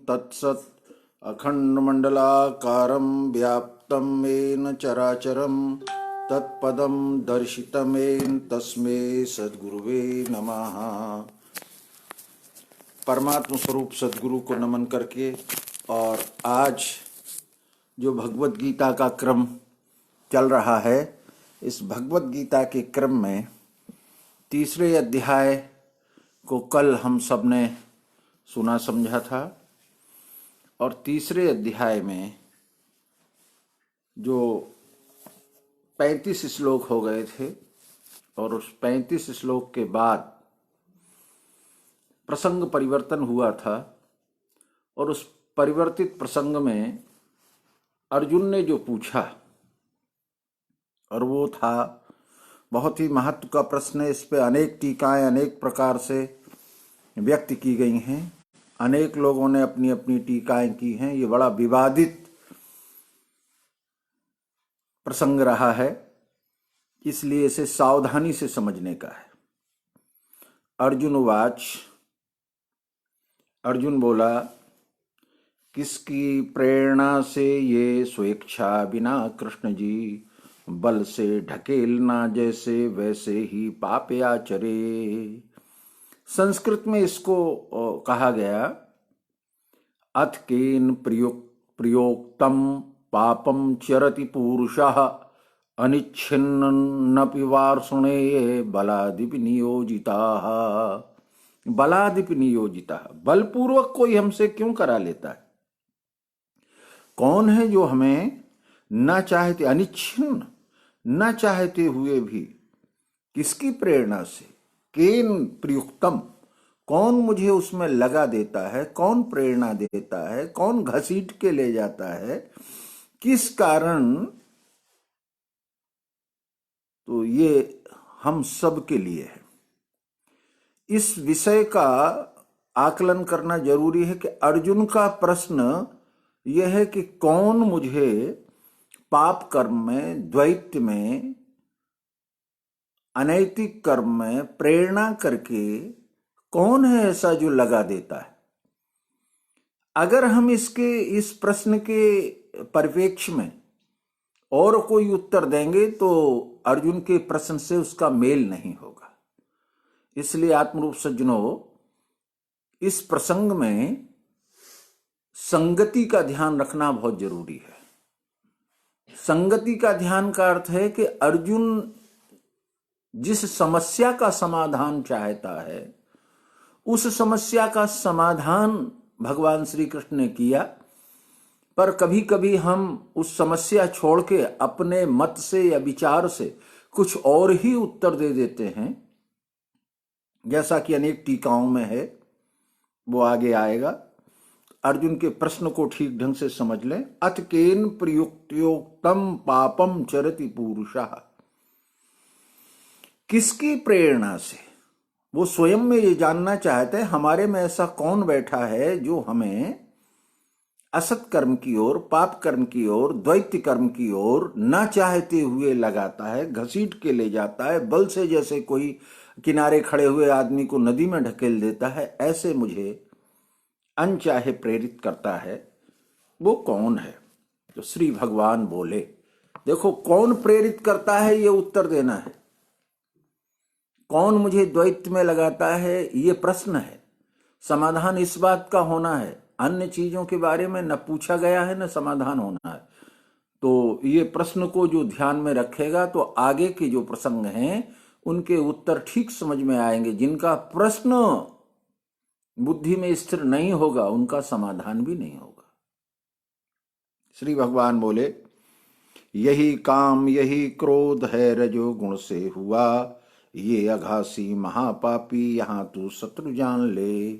तत्सत् अखण्डमण्डलाकारं व्याप्तं येन चराचरं तत्पदं दर्शितं येन तस्मै सद्गुरुवे नमः। परमात्म स्वरूप सद्गुरु को नमन करके और आज जो भगवत गीता का क्रम चल रहा है, इस भगवत गीता के क्रम में तीसरे अध्याय को कल हम सब ने सुना समझा था और तीसरे अध्याय में जो 35 श्लोक हो गए थे और उस 35 श्लोक के बाद प्रसंग परिवर्तन हुआ था और उस परिवर्तित प्रसंग में अर्जुन ने जो पूछा और वो था बहुत ही महत्व का प्रश्न है। इस पे अनेक टीकाएं अनेक प्रकार से व्यक्त की गई हैं, अनेक लोगों ने अपनी अपनी टीकाएं की हैं। ये बड़ा विवादित प्रसंग रहा है, इसलिए इसे सावधानी से समझने का है। अर्जुन उवाच, अर्जुन बोला, किसकी प्रेरणा से ये स्वेच्छा बिना कृष्ण जी बल से ढकेलना जैसे वैसे ही पाप आचरे। संस्कृत में इसको कहा गया अथ केन प्रयोक्तम पापम चरति पुरुषः अनिच्छिन्नपि वार्ष्णेय बलादिपि नियोजिताः। बलादिपि नियोजिताः, बलपूर्वक कोई हमसे क्यों करा लेता है? कौन है जो हमें न चाहते, अनिच्छिन्न न चाहते हुए भी, किसकी प्रेरणा से, केन प्रयुक्तम, कौन मुझे उसमें लगा देता है, कौन प्रेरणा देता है, कौन घसीट के ले जाता है, किस कारण? तो ये हम सब के लिए है। इस विषय का आकलन करना जरूरी है कि अर्जुन का प्रश्न यह है कि कौन मुझे पाप कर्म में, द्वैत में, अनैतिक कर्म में प्रेरणा करके कौन है ऐसा जो लगा देता है? अगर हम इस प्रश्न के परिप्रेक्ष्य में और कोई उत्तर देंगे तो अर्जुन के प्रश्न से उसका मेल नहीं होगा। इसलिए आत्मरूप सज्जनों, इस प्रसंग में संगति का ध्यान रखना बहुत जरूरी है। संगति का ध्यान का अर्थ है कि अर्जुन जिस समस्या का समाधान चाहता है, उस समस्या का समाधान भगवान श्री कृष्ण ने किया, पर कभी कभी हम उस समस्या छोड़ के अपने मत से या विचार से कुछ और ही उत्तर दे देते हैं, जैसा कि अनेक टीकाओं में है, वो आगे आएगा। अर्जुन के प्रश्न को ठीक ढंग से समझ लें। अथ केन प्रयुक्तोक्तम पापम चरति पुरुषः, किसकी प्रेरणा से? वो स्वयं में ये जानना चाहते हैं हमारे में ऐसा कौन बैठा है जो हमें असत कर्म की ओर, पाप कर्म की ओर, द्वैत कर्म की ओर न चाहते हुए लगाता है, घसीट के ले जाता है, बल से जैसे कोई किनारे खड़े हुए आदमी को नदी में ढकेल देता है, ऐसे मुझे अनचाहे प्रेरित करता है। वो कौन है? तो श्री भगवान बोले, देखो कौन प्रेरित करता है ये उत्तर देना है। कौन मुझे द्वैत में लगाता है ये प्रश्न है। समाधान इस बात का होना है, अन्य चीजों के बारे में न पूछा गया है न समाधान होना है। तो ये प्रश्न को जो ध्यान में रखेगा तो आगे के जो प्रसंग हैं उनके उत्तर ठीक समझ में आएंगे। जिनका प्रश्न बुद्धि में स्थिर नहीं होगा उनका समाधान भी नहीं होगा। श्री भगवान बोले, यही काम यही क्रोध है रजोगुण से हुआ, ये अघासी महापापी यहाँ तू शत्रु जान ले।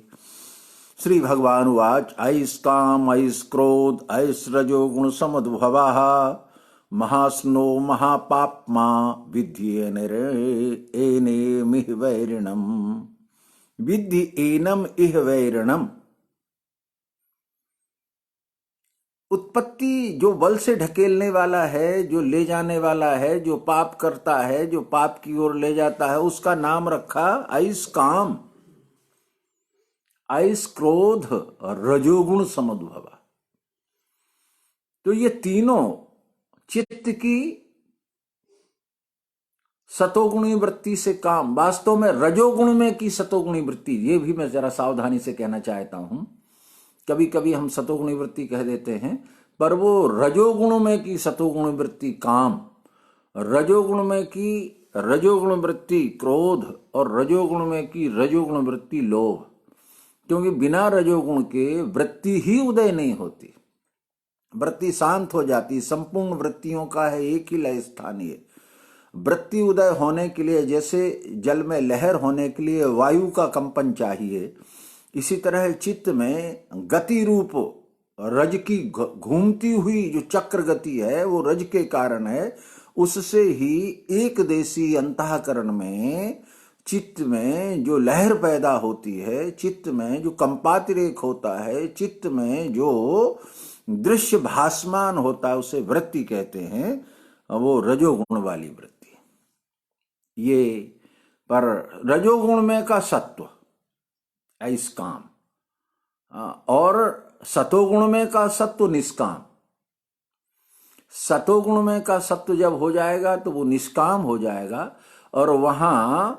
श्री भगवान उवाच, ऐस काम ऐस क्रोध ऐस रजोगुण समुद्भवाः महास्नो महापाप्मा विद्येनेमिह वैरिणम्। विद्धि एनम इह वैरणम। उत्पत्ति जो बल से ढकेलने वाला है, जो ले जाने वाला है, जो पाप करता है, जो पाप की ओर ले जाता है, उसका नाम रखा ऐस काम। आइस क्रोध रजोगुण समुद्भवा। तो ये तीनों चित्त की सतोगुणी वृत्ति से काम, वास्तव में रजोगुण में की सतोगुणी वृत्ति, ये भी मैं जरा सावधानी से कहना चाहता हूं। कभी कभी हम सतोगुणी वृत्ति कह देते हैं, पर वो रजोगुण में की सतोगुणी वृत्ति काम, रजोगुण में की रजोगुण वृत्ति क्रोध, और रजोगुण में की रजोगुण वृत्ति लोभ। क्योंकि बिना रजोगुण के वृत्ति ही उदय नहीं होती, वृत्ति शांत हो जाती। संपूर्ण वृत्तियों का है एक ही लय स्थानीय। वृत्ति उदय होने के लिए, जैसे जल में लहर होने के लिए वायु का कंपन चाहिए, इसी तरह चित्त में गति रूप रज की घूमती हुई जो चक्र गति है वो रज के कारण है। उससे ही एक देशी अंतःकरण में चित्त में जो लहर पैदा होती है, चित्त में जो कंपातिरेक होता है, चित्त में जो दृश्य भासमान होता है, उसे वृत्ति कहते हैं। वो रजोगुण वाली वृत्ति। ये पर रजोगुण में का सत्व ऐस काम, और सतोगुण में का सत्व निष्काम। सतोगुण में का सत्व जब हो जाएगा तो वो निष्काम हो जाएगा, और वहां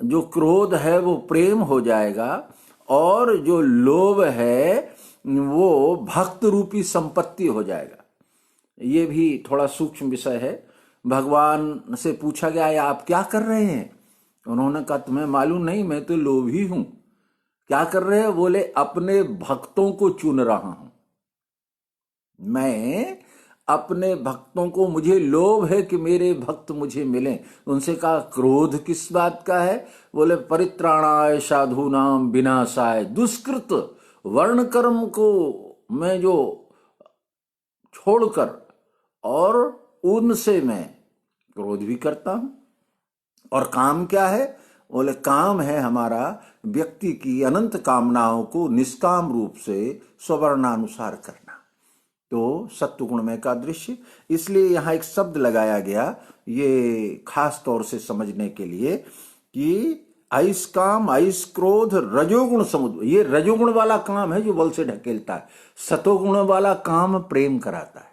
जो क्रोध है वो प्रेम हो जाएगा, और जो लोभ है वो भक्त रूपी संपत्ति हो जाएगा। ये भी थोड़ा सूक्ष्म विषय है। भगवान से पूछा गया है आप क्या कर रहे हैं? उन्होंने कहा तुम्हें मालूम नहीं, मैं तो लोभी हूं। क्या कर रहे हैं? बोले अपने भक्तों को चुन रहा हूं मैं, अपने भक्तों को, मुझे लोभ है कि मेरे भक्त मुझे मिले। उनसे कहा क्रोध किस बात का है? बोले परित्राणाय साधूनाम विनाशाय, दुष्कृत वर्ण कर्म को मैं जो छोड़कर और उनसे मैं क्रोध भी करता हूं। और काम क्या है? बोले काम है हमारा व्यक्ति की अनंत कामनाओं को निष्काम रूप से स्ववर्णानुसार करना। तो सत्वगुण में का दृश्य, इसलिए यहां एक शब्द लगाया गया ये खास तौर से समझने के लिए कि आइस काम, आइस क्रोध, रजोगुण समुद्र। ये रजोगुण वाला काम है जो बल से ढकेलता है, सतोगुण वाला काम प्रेम कराता है।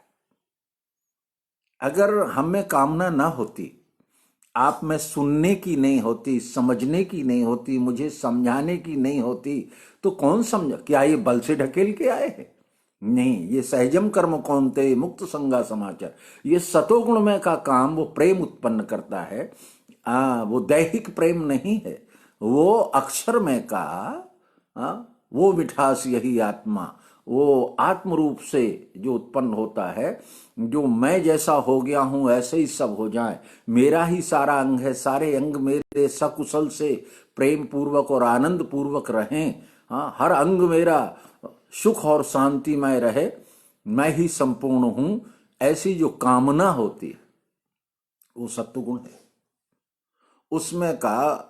अगर हम में कामना ना होती, आप में सुनने की नहीं होती, समझने की नहीं होती, मुझे समझाने की नहीं होती, तो कौन समझ? क्या ये बल से ढकेल के आए हैं? नहीं, ये सहजम कर्म कौनते मुक्त संगा समाचार। ये सतोगुण में का काम वो प्रेम उत्पन्न करता है। वो दैहिक प्रेम नहीं है, वो अक्षर में का वो मिठास, यही आत्मा, वो आत्म रूप से जो उत्पन्न होता है। जो मैं जैसा हो गया हूं ऐसे ही सब हो जाए, मेरा ही सारा अंग है, सारे अंग मेरे सकुशल से प्रेम पूर्वक और आनंद पूर्वक रहें। हाँ, हर अंग मेरा सुख और शांतिमय रहे, मैं ही संपूर्ण हूं, ऐसी जो कामना होती है वो सत्वगुण है। उसमें का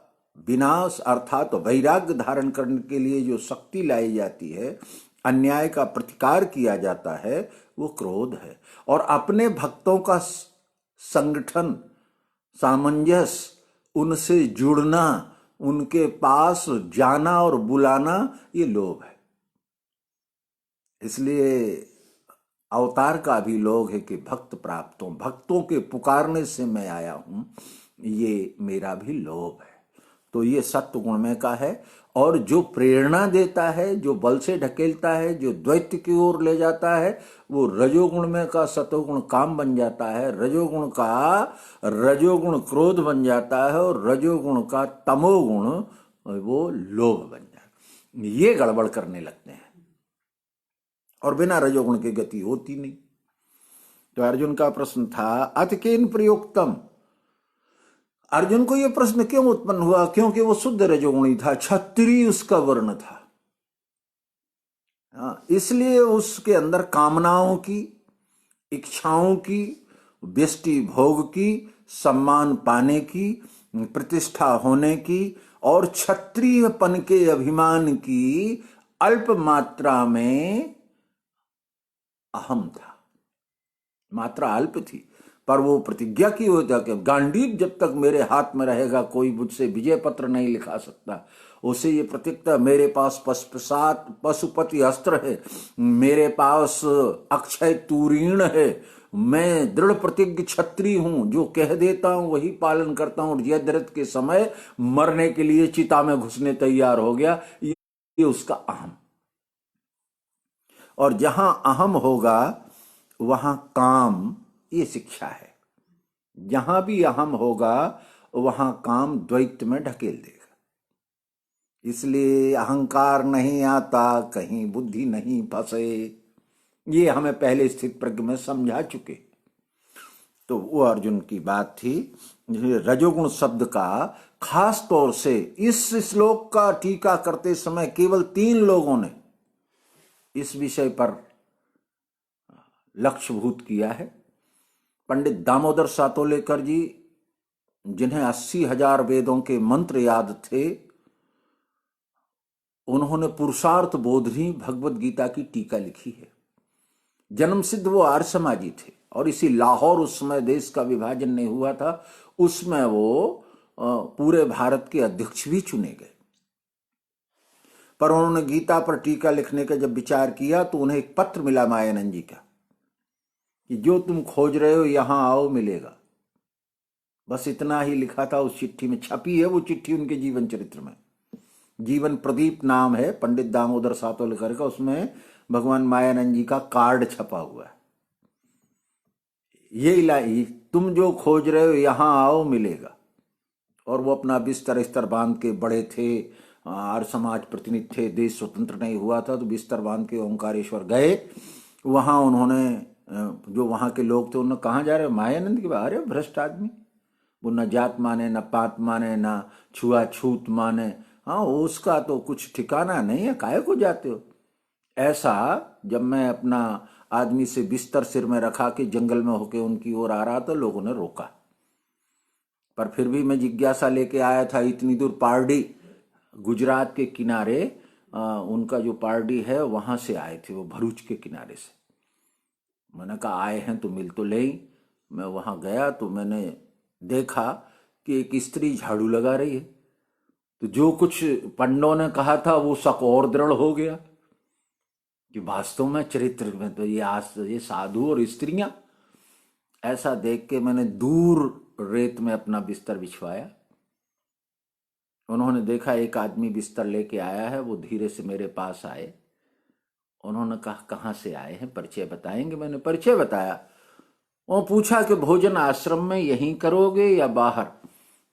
विनाश अर्थात वैराग्य धारण करने के लिए जो शक्ति लाई जाती है, अन्याय का प्रतिकार किया जाता है, वो क्रोध है। और अपने भक्तों का संगठन, सामंजस्य, उनसे जुड़ना, उनके पास जाना और बुलाना, ये लोभ है। इसलिए अवतार का भी लोग है कि भक्त प्राप्त हो, भक्तों के पुकारने से मैं आया हूं, ये मेरा भी लोभ है। तो ये सत्व गुण में का है। और जो प्रेरणा देता है, जो बल से ढकेलता है, जो द्वैत की ओर ले जाता है, वो रजोगुण में का सतोगुण काम बन जाता है, रजोगुण का रजोगुण क्रोध बन जाता है, और रजोगुण का तमोगुण वो लोभ बन जाता है। ये गड़बड़ करने लगते हैं, और बिना रजोगुण की गति होती नहीं। तो अर्जुन का प्रश्न था अतकेन प्रयोक्तम। अर्जुन को यह प्रश्न क्यों उत्पन्न हुआ? क्योंकि वो शुद्ध रजोगुणी था, क्षत्रिय उसका वर्ण था। इसलिए उसके अंदर कामनाओं की, इच्छाओं की, व्यष्टि भोग की, सम्मान पाने की, प्रतिष्ठा होने की, और क्षत्रियपन के अभिमान की अल्प मात्रा में अहम था। मात्रा अल्प थी, पर वो प्रतिज्ञा की होता कि गांडीव जब तक मेरे हाथ में रहेगा कोई मुझसे विजय पत्र नहीं लिखा सकता। उसे ये प्रतीक था, मेरे पास पशुपति अस्त्र है, मेरे पास अक्षय तूरीण है, मैं दृढ़ प्रतिज्ञ क्षत्रिय हूं, जो कह देता हूं वही पालन करता हूं, और जयद्रथ के समय मरने के लिए चिता में घुसने तैयार हो गया। ये उसका अहम। और जहां अहम होगा वहां काम, ये शिक्षा है। जहां भी अहम होगा वहां काम द्वैत में ढकेल देगा। इसलिए अहंकार नहीं आता कहीं बुद्धि नहीं फंसे, ये हमें पहले स्थित प्रज्ञ में समझा चुके। तो वो अर्जुन की बात थी। रजोगुण शब्द का खास तौर से इस श्लोक का टीका करते समय केवल 3 लोगों ने इस विषय पर लक्ष्यभूत किया है। पंडित दामोदर सातोलेकर जी, जिन्हें 80,000 वेदों के मंत्र याद थे, उन्होंने पुरुषार्थ बोधनी भगवत गीता की टीका लिखी है। जन्मसिद्ध वो आर्य समाजी थे, और इसी लाहौर, उस समय देश का विभाजन नहीं हुआ था, उसमें वो पूरे भारत के अध्यक्ष भी चुने गए। पर उन्होंने गीता पर टीका लिखने का जब विचार किया तो उन्हें एक पत्र मिला मायानंद जी का कि जो तुम खोज रहे हो यहां आओ, मिलेगा। बस इतना ही लिखा था उस चिट्ठी में। छपी है वो चिट्ठी उनके जीवन चरित्र में, जीवन प्रदीप नाम है पंडित दामोदर सातोलेकर का, उसमें भगवान मायानंद जी का कार्ड छपा हुआ है। ये इलाही, तुम जो खोज रहे हो यहां आओ, मिलेगा। और वो अपना बिस्तर बांध के, बड़े थे, आर्य समाज प्रतिनिधि थे, देश स्वतंत्र नहीं हुआ था, तो बिस्तर बांध के ओंकारेश्वर गए। वहां उन्होंने, जो वहां के लोग थे, उन्होंने कहाँ जा रहे हो, मायानंद के बाहर है, भ्रष्ट आदमी, वो न जात माने, न पात माने, न छुआछूत माने, हाँ उसका तो कुछ ठिकाना नहीं है, काहे को जाते हो। ऐसा जब मैं अपना आदमी से बिस्तर सिर में रखा के जंगल में होके उनकी ओर आ रहा तो लोगों ने रोका, पर फिर भी मैं जिज्ञासा लेके आया था। इतनी दूर, पारडी, गुजरात के किनारे, उनका जो पारडी है वहां से आए थे, वो भरूच के किनारे से। मैंने कहा आए हैं तो मिल तो ले। मैं वहां गया तो मैंने देखा कि एक स्त्री झाड़ू लगा रही है। तो जो कुछ पंडों ने कहा था वो शक और दृढ़ हो गया कि वास्तव में चरित्र में तो ये साधु और स्त्रियां। ऐसा देख के मैंने दूर रेत में अपना बिस्तर बिछवाया। उन्होंने देखा एक आदमी बिस्तर लेके आया है, वो धीरे से मेरे पास आए। उन्होंने कहा कहाँ से आए हैं, परिचय बताएंगे। मैंने परिचय बताया। वो पूछा कि भोजन आश्रम में यहीं करोगे या बाहर।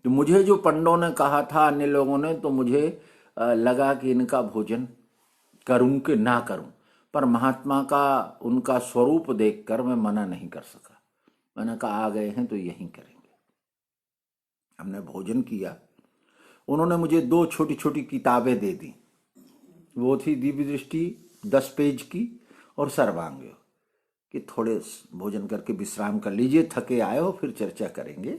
तो मुझे जो पंडों ने कहा था, अन्य लोगों ने, तो मुझे लगा कि इनका भोजन करूं कि ना करूं, पर महात्मा का उनका स्वरूप देखकर मैं मना नहीं कर सका। मैंने कहा आ गए हैं तो यहीं करेंगे। हमने भोजन किया। उन्होंने मुझे 2 छोटी छोटी किताबें दे दी। वो थी दिव्य दृष्टि 10 पेज की और सर्वांग, कि थोड़े भोजन करके विश्राम कर लीजिए, थके आए हो, फिर चर्चा करेंगे।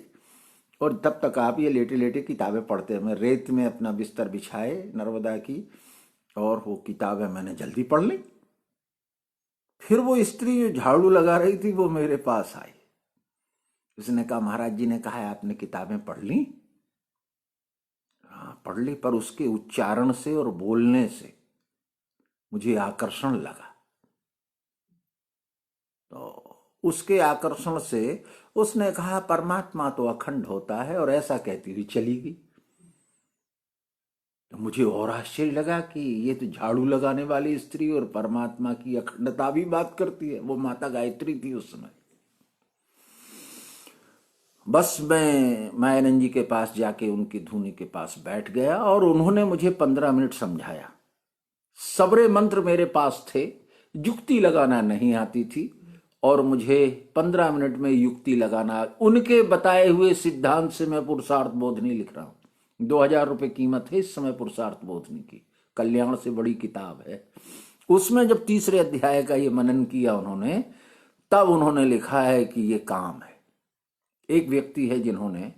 और तब तक आप ये लेटे लेटे किताबें पढ़ते हैं। मैं रेत में अपना बिस्तर बिछाए नर्मदा की, और वो किताबें मैंने जल्दी पढ़ ली। फिर वो स्त्री जो झाड़ू लगा रही थी वो मेरे पास आई। उसने कहा महाराज जी ने कहा है आपने किताबें पढ़ ली। हाँ पढ़ ली, पर उसके उच्चारण से और बोलने से मुझे आकर्षण लगा। तो उसके आकर्षण से उसने कहा परमात्मा तो अखंड होता है, और ऐसा कहती हुई चली गई। तो मुझे और आश्चर्य लगा कि ये तो झाड़ू लगाने वाली स्त्री और परमात्मा की अखंडता भी बात करती है। वो माता गायत्री थी उस समय। बस मैं मायानंद जी के पास जाके उनकी धूनी के पास बैठ गया, और उन्होंने मुझे 15 मिनट समझाया। सबरे मंत्र मेरे पास थे, युक्ति लगाना नहीं आती थी, और मुझे 15 मिनट में युक्ति लगाना, उनके बताए हुए सिद्धांत से मैं पुरुषार्थ बोधनी लिख रहा हूं। 2000 रुपये कीमत है इस समय पुरुषार्थ बोधनी की, कल्याण से बड़ी किताब है। उसमें जब 3रे अध्याय का ये मनन किया उन्होंने, तब उन्होंने लिखा है कि ये काम है। एक व्यक्ति है जिन्होंने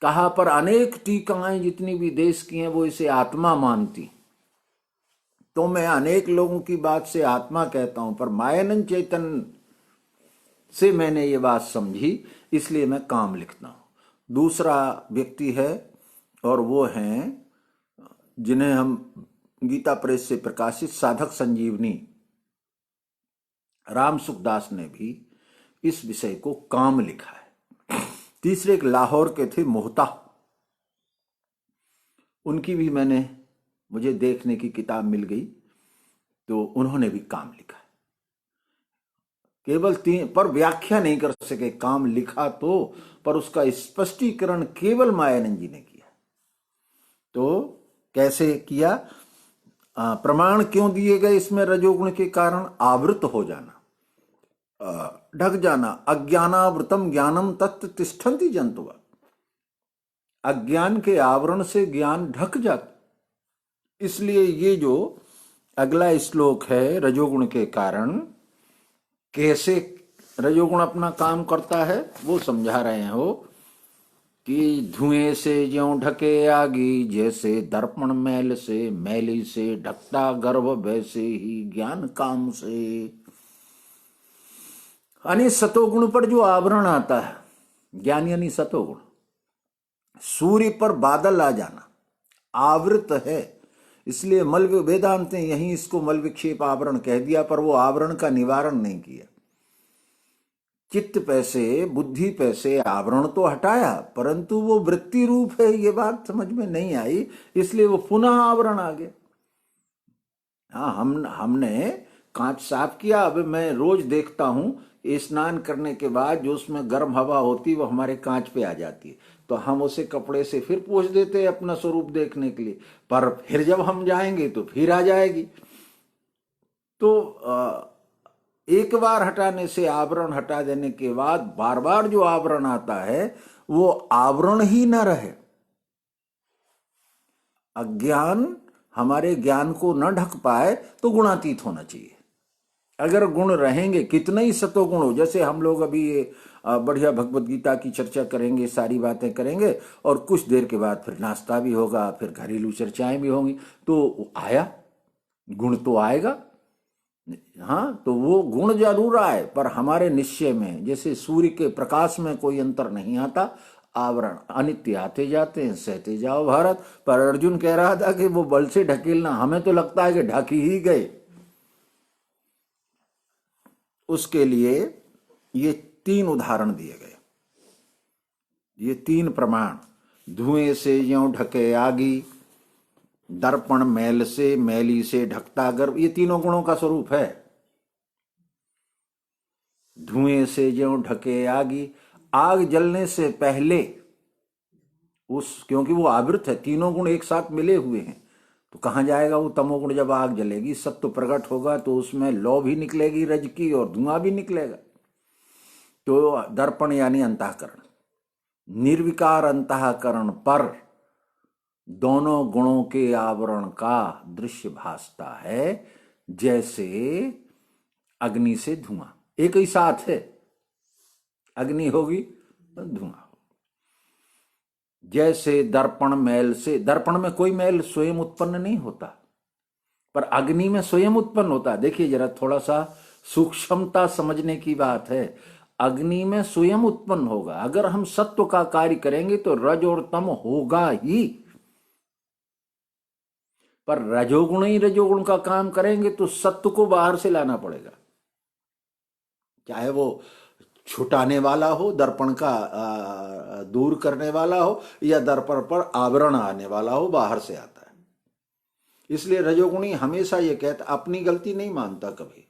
कहा, पर अनेक टीकाएं जितनी भी देश की हैं वो इसे आत्मा मानती, तो मैं अनेक लोगों की बात से आत्मा कहता हूं, पर मायानंद चैतन्य से मैंने ये बात समझी, इसलिए मैं काम लिखता हूं। दूसरा व्यक्ति है, और वो हैं जिन्हें हम गीता प्रेस से प्रकाशित साधक संजीवनी राम सुखदास ने भी इस विषय को काम लिखा है। तीसरे एक लाहौर के थे मोहता, उनकी भी मुझे देखने की किताब मिल गई, तो उन्होंने भी काम लिखा है। केवल 3 पर व्याख्या नहीं कर सके, काम लिखा तो, पर उसका स्पष्टीकरण केवल मायानंद जी ने किया। तो कैसे किया? प्रमाण क्यों दिए गए इसमें? रजोगुण के कारण आवृत हो जाना, ढक जाना। अज्ञानावृतम ज्ञानम तत्त तिष्ठन्ति जंतुवा। अज्ञान के आवरण से ज्ञान ढक जाता। इसलिए ये जो अगला श्लोक है, रजोगुण के कारण कैसे रजोगुण अपना काम करता है, वो समझा रहे हो कि धुएं से ज्यों ढके आगी, जैसे दर्पण मैल से मैली से ढकता गर्भ, वैसे ही ज्ञान काम से। यानी सतोगुण पर जो आवरण आता है, ज्ञान यानी सतोगुण, सूर्य पर बादल आ जाना, आवृत है। इसलिए मल वेदांत ने यहीं इसको मल विक्षेप आवरण कह दिया, पर वो आवरण का निवारण नहीं किया। चित्त पैसे, बुद्धि पैसे आवरण तो हटाया, परंतु वो वृत्ति रूप है, ये बात समझ में नहीं आई, इसलिए वो पुनः आवरण आ गया। हाँ, हमने कांच साफ किया। अब मैं रोज देखता हूं, स्नान करने के बाद जो उसमें गर्म हवा होती वो हमारे कांच पे आ जाती है, तो हम उसे कपड़े से फिर पोंछ देते हैं अपना स्वरूप देखने के लिए, पर फिर जब हम जाएंगे तो फिर आ जाएगी। तो एक बार हटाने से, आवरण हटा देने के बाद बार बार जो आवरण आता है वो आवरण ही न रहे। अज्ञान हमारे ज्ञान को न ढक पाए तो गुणातीत होना चाहिए। अगर गुण रहेंगे, कितने ही सतोगुण हो, जैसे हम लोग अभी ये बढ़िया भगवत गीता की चर्चा करेंगे, सारी बातें करेंगे, और कुछ देर के बाद फिर नाश्ता भी होगा, फिर घरेलू चर्चाएं भी होंगी, तो आया गुण तो आएगा। हाँ, तो वो गुण जरूर आए, पर हमारे निश्चय में जैसे सूर्य के प्रकाश में कोई अंतर नहीं आता, आवरण अनित्य आते जाते हैं, सहते जाओ भारत। पर अर्जुन कह रहा था कि वो बल से ढकेलना, हमें तो लगता है कि ढक ही गए। उसके लिए ये 3 उदाहरण दिए गए, ये 3 प्रमाण। धुएं से ज्यों ढके आगी, दर्पण मैल से मैली से ढकता गर्भ, ये तीनों गुणों का स्वरूप है। धुएं से ज्यों ढके आगी, आग जलने से पहले क्योंकि वो आवृत है, तीनों गुण एक साथ मिले हुए हैं, तो कहां जाएगा वो तमोगुण? जब आग जलेगी, सत्व प्रकट होगा तो उसमें लौ भी निकलेगी रज की, और धुआं भी निकलेगा। तो दर्पण यानी अंतःकरण, निर्विकार अंतःकरण पर दोनों गुणों के आवरण का दृश्य भासता है, जैसे अग्नि से धुआं, एक ही साथ है। अग्नि होगी तो धुआं। जैसे दर्पण मैल से, दर्पण में कोई मैल स्वयं उत्पन्न नहीं होता, पर अग्नि में स्वयं उत्पन्न होता है। देखिए जरा, थोड़ा सा सूक्ष्मता समझने की बात है। अग्नि में स्वयं उत्पन्न होगा। अगर हम सत्व का कार्य करेंगे तो रज और तम होगा ही, पर रजोगुण ही रजोगुण का काम करेंगे तो सत्व को बाहर से लाना पड़ेगा, चाहे वो छुटाने वाला हो, दर्पण का दूर करने वाला हो, या दर्पण पर आवरण आने वाला हो, बाहर से आता है। इसलिए रजोगुणी हमेशा ये कहता, अपनी गलती नहीं मानता कभी,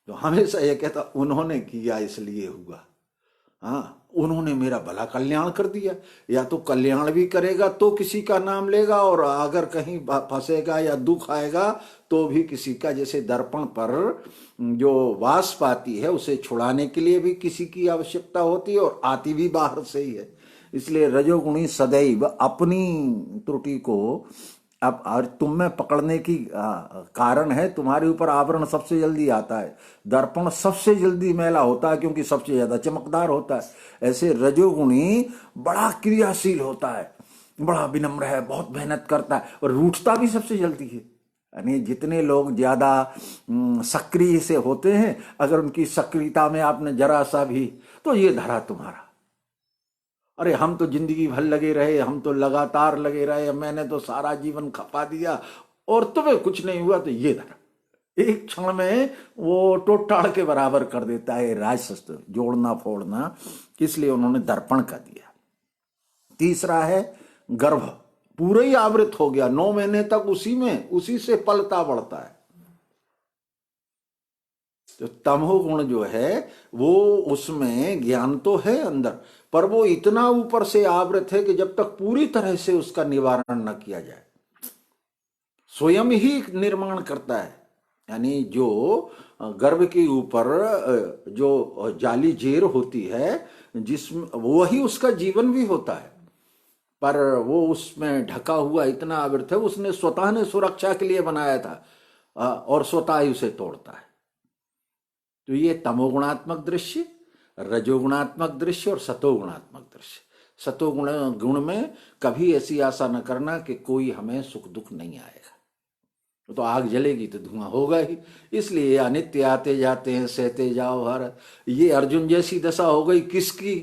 तो हमेशा ये कहता उन्होंने किया इसलिए हुआ, हाँ उन्होंने मेरा भला कल्याण कर दिया। या तो कल्याण भी करेगा तो किसी का नाम लेगा, और अगर कहीं फंसेगा या दुख आएगा तो भी किसी का, जैसे दर्पण पर जो वास पाती है उसे छुड़ाने के लिए भी किसी की आवश्यकता होती है, और आती भी बाहर से ही है। इसलिए रजोगुणी सदैव अपनी त्रुटि को अब और तुम में पकड़ने की कारण है, तुम्हारे ऊपर आवरण सबसे जल्दी आता है, दर्पण सबसे जल्दी मैला होता है क्योंकि सबसे ज्यादा चमकदार होता है। ऐसे रजोगुणी बड़ा क्रियाशील होता है, बड़ा विनम्र है, बहुत मेहनत करता है, और रूठता भी सबसे जल्दी है। यानी जितने लोग ज्यादा सक्रिय से होते हैं, अगर उनकी सक्रियता में आपने जरा सा भी, तो ये धरा तुम्हारा, अरे हम तो जिंदगी भर लगे रहे, हम तो लगातार लगे रहे, मैंने तो सारा जीवन खपा दिया और तुम्हें कुछ नहीं हुआ, तो ये धरा एक क्षण में वो टोटाड़ के बराबर कर देता है राजशस्त्र, जोड़ना फोड़ना। इसलिए उन्होंने दर्पण का दिया। तीसरा है गर्भ, पूरा ही आवृत हो गया, 9 महीने तक उसी से पलता बढ़ता है। तो तमोगुण जो है वो, उसमें ज्ञान तो है अंदर, पर वो इतना ऊपर से आवृत है कि जब तक पूरी तरह से उसका निवारण न किया जाए, स्वयं ही निर्माण करता है। यानी जो गर्भ के ऊपर जो जाली जेर होती है, जिसमें वही उसका जीवन भी होता है, पर वो उसमें ढका हुआ इतना आवृत है, उसने स्वतः ने सुरक्षा के लिए बनाया था और स्वतः ही उसे तोड़ता है। तो ये तमोगुणात्मक दृश्य, रजोगुणात्मक दृश्य और सतोगुणात्मक दृश्य। सतोगुण गुण में कभी ऐसी आशा न करना कि कोई हमें सुख दुख नहीं आएगा, तो आग जलेगी तो धुआं होगा ही। इसलिए अनित्य आते जाते हैं, सहते जाओ भारत। ये अर्जुन जैसी दशा हो गई किसकी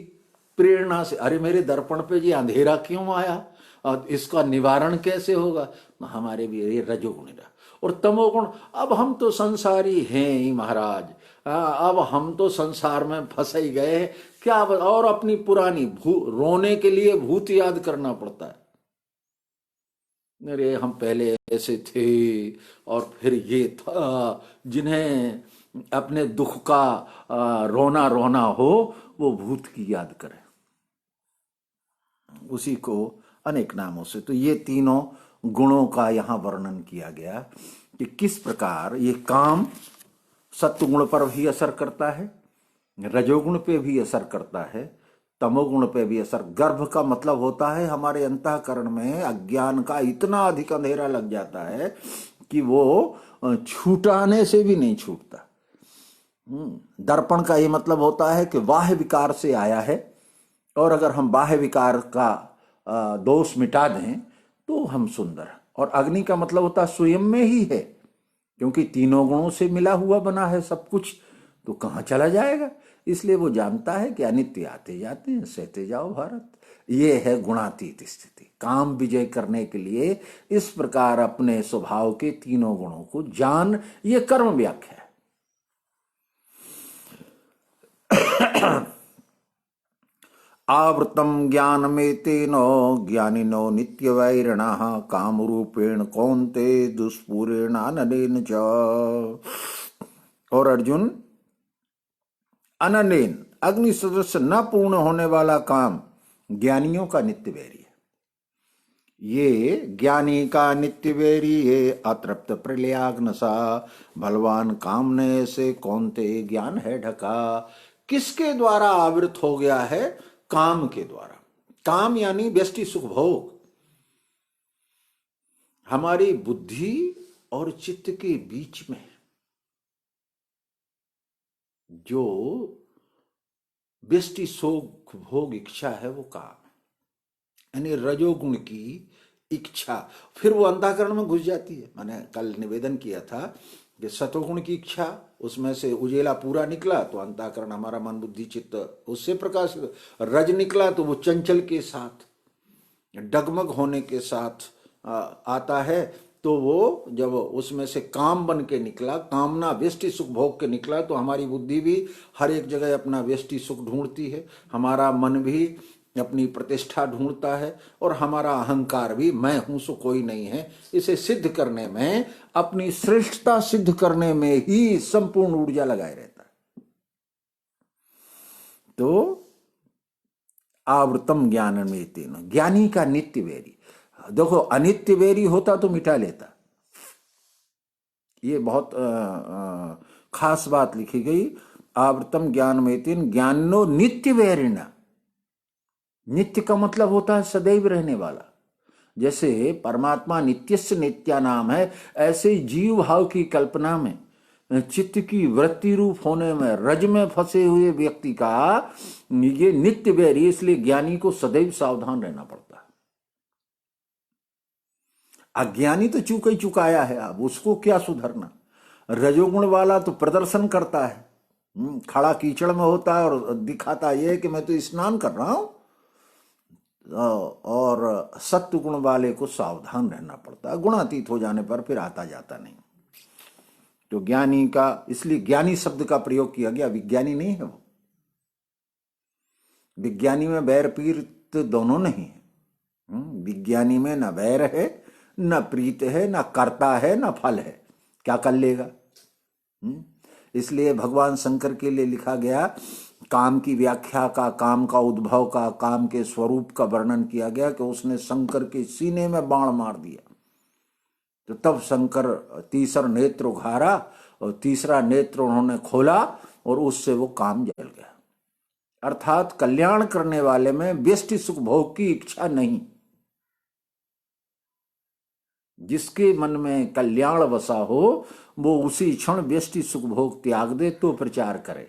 प्रेरणा से? अरे मेरे दर्पण पे ये अंधेरा क्यों आया और इसका निवारण कैसे होगा? हमारे भी ये रजोगुण और तमोगुण। अब हम तो संसारी हैं ही महाराज, अब हम तो संसार में फंस ही गए क्या, और अपनी पुरानी रोने के लिए भूत याद करना पड़ता है। अरे हम पहले ऐसे थे और फिर ये था। जिन्हें अपने दुख का रोना रोना हो, वो भूत की याद करें, उसी को अनेक नामों से। तो ये तीनों गुणों का यहाँ वर्णन किया गया कि किस प्रकार ये काम सत्वगुण पर भी असर करता है, रजोगुण पे भी असर करता है, तमोगुण पे भी असर। गर्भ का मतलब होता है हमारे अंतःकरण में अज्ञान का इतना अधिक अंधेरा लग जाता है कि वो छूटाने से भी नहीं छूटता। दर्पण का ये मतलब होता है कि बाह्य विकार से आया है, और अगर हम बाह्य विकार का दोष मिटा दें तो हम सुंदर हैं। और अग्नि का मतलब होता है स्वयं में ही है, क्योंकि तीनों गुणों से मिला हुआ बना है सब कुछ, तो कहाँ चला जाएगा? इसलिए वो जानता है कि अनित्य आते जाते हैं, सहते जाओ भारत। ये है गुणातीत स्थिति। काम विजय करने के लिए इस प्रकार अपने स्वभाव के तीनों गुणों को जान, ये कर्म व्याख्या है। आवृतम ज्ञानमेतेनो ज्ञानिनो नित्यवैरिणः कामरूपेण कौन्ते दुष्पूरेण अनलेन च। और अर्जुन, अनलेन अग्नि सदृश न पूर्ण होने वाला काम ज्ञानियों का नित्य वैरी है। ये ज्ञानी का नित्य वैरी ये अतृप्त प्रलयाग्नसा, बलवान कामने से कौन्ते ज्ञान है ढका। किसके द्वारा आवृत हो गया है? काम के द्वारा। काम यानी व्यष्टि सुख भोग। हमारी बुद्धि और चित्त के बीच में जो व्यष्टि सुख भोग इच्छा है वो काम, यानी रजोगुण की इच्छा, फिर वो अंतःकरण में घुस जाती है। मैंने कल निवेदन किया था कि सतोगुण की इच्छा, उसमें से उजेला पूरा निकला तो अंतःकरण हमारा मन बुद्धि चित्त उससे प्रकाशित। रज निकला तो वो चंचल के साथ, डगमग होने के साथ आता है। तो वो जब उसमें से काम बन के निकला, कामना व्यष्टि सुख भोग के निकला, तो हमारी बुद्धि भी हर एक जगह अपना व्यष्टि सुख ढूंढती है, हमारा मन भी अपनी प्रतिष्ठा ढूंढता है, और हमारा अहंकार भी मैं हूं सो कोई नहीं है, इसे सिद्ध करने में, अपनी श्रेष्ठता सिद्ध करने में ही संपूर्ण ऊर्जा लगाए रहता है। तो आवृतम ज्ञान में तेन, ज्ञानी का नित्य वैरी। देखो अनित्य वैरी होता तो मिटा लेता। ये बहुत खास बात लिखी गई। आवृतम ज्ञान में तेन ज्ञानो नित्य वैरिणा। नित्य का मतलब होता है सदैव रहने वाला। जैसे परमात्मा नित्यस्य नित्या नाम है, ऐसे जीव भाव की कल्पना में, चित्त की वृत्ति रूप होने में, रज में फंसे हुए व्यक्ति का ये नित्य वैरी। इसलिए ज्ञानी को सदैव सावधान रहना पड़ता है। अज्ञानी तो चूक ही चुकाया है, अब उसको क्या सुधरना। रजोगुण वाला तो प्रदर्शन करता है, खड़ा कीचड़ में होता है और दिखाता ये कि मैं तो स्नान कर रहा हूं, और सत्व गुण वाले को सावधान रहना पड़ता है। गुणातीत हो जाने पर फिर आता जाता नहीं। तो ज्ञानी का, इसलिए ज्ञानी शब्द का प्रयोग किया गया, विज्ञानी नहीं है वो। विज्ञानी में बैर प्रीत दोनों नहीं है। विज्ञानी में न वैर है, न प्रीत है, न कर्ता है, न फल है। क्या कर लेगा? इसलिए भगवान शंकर के लिए लिखा गया, काम की व्याख्या का, काम का उद्भव का, काम के स्वरूप का वर्णन किया गया कि उसने शंकर के सीने में बाण मार दिया। तो तब शंकर तीसरा नेत्र उघारा और तीसरा नेत्र उन्होंने खोला और उससे वो काम जल गया। अर्थात कल्याण करने वाले में व्यष्टि सुख भोग की इच्छा नहीं। जिसके मन में कल्याण वसा हो वो उसी क्षण व्यष्टि सुख भोग त्याग दे तो प्रचार करे।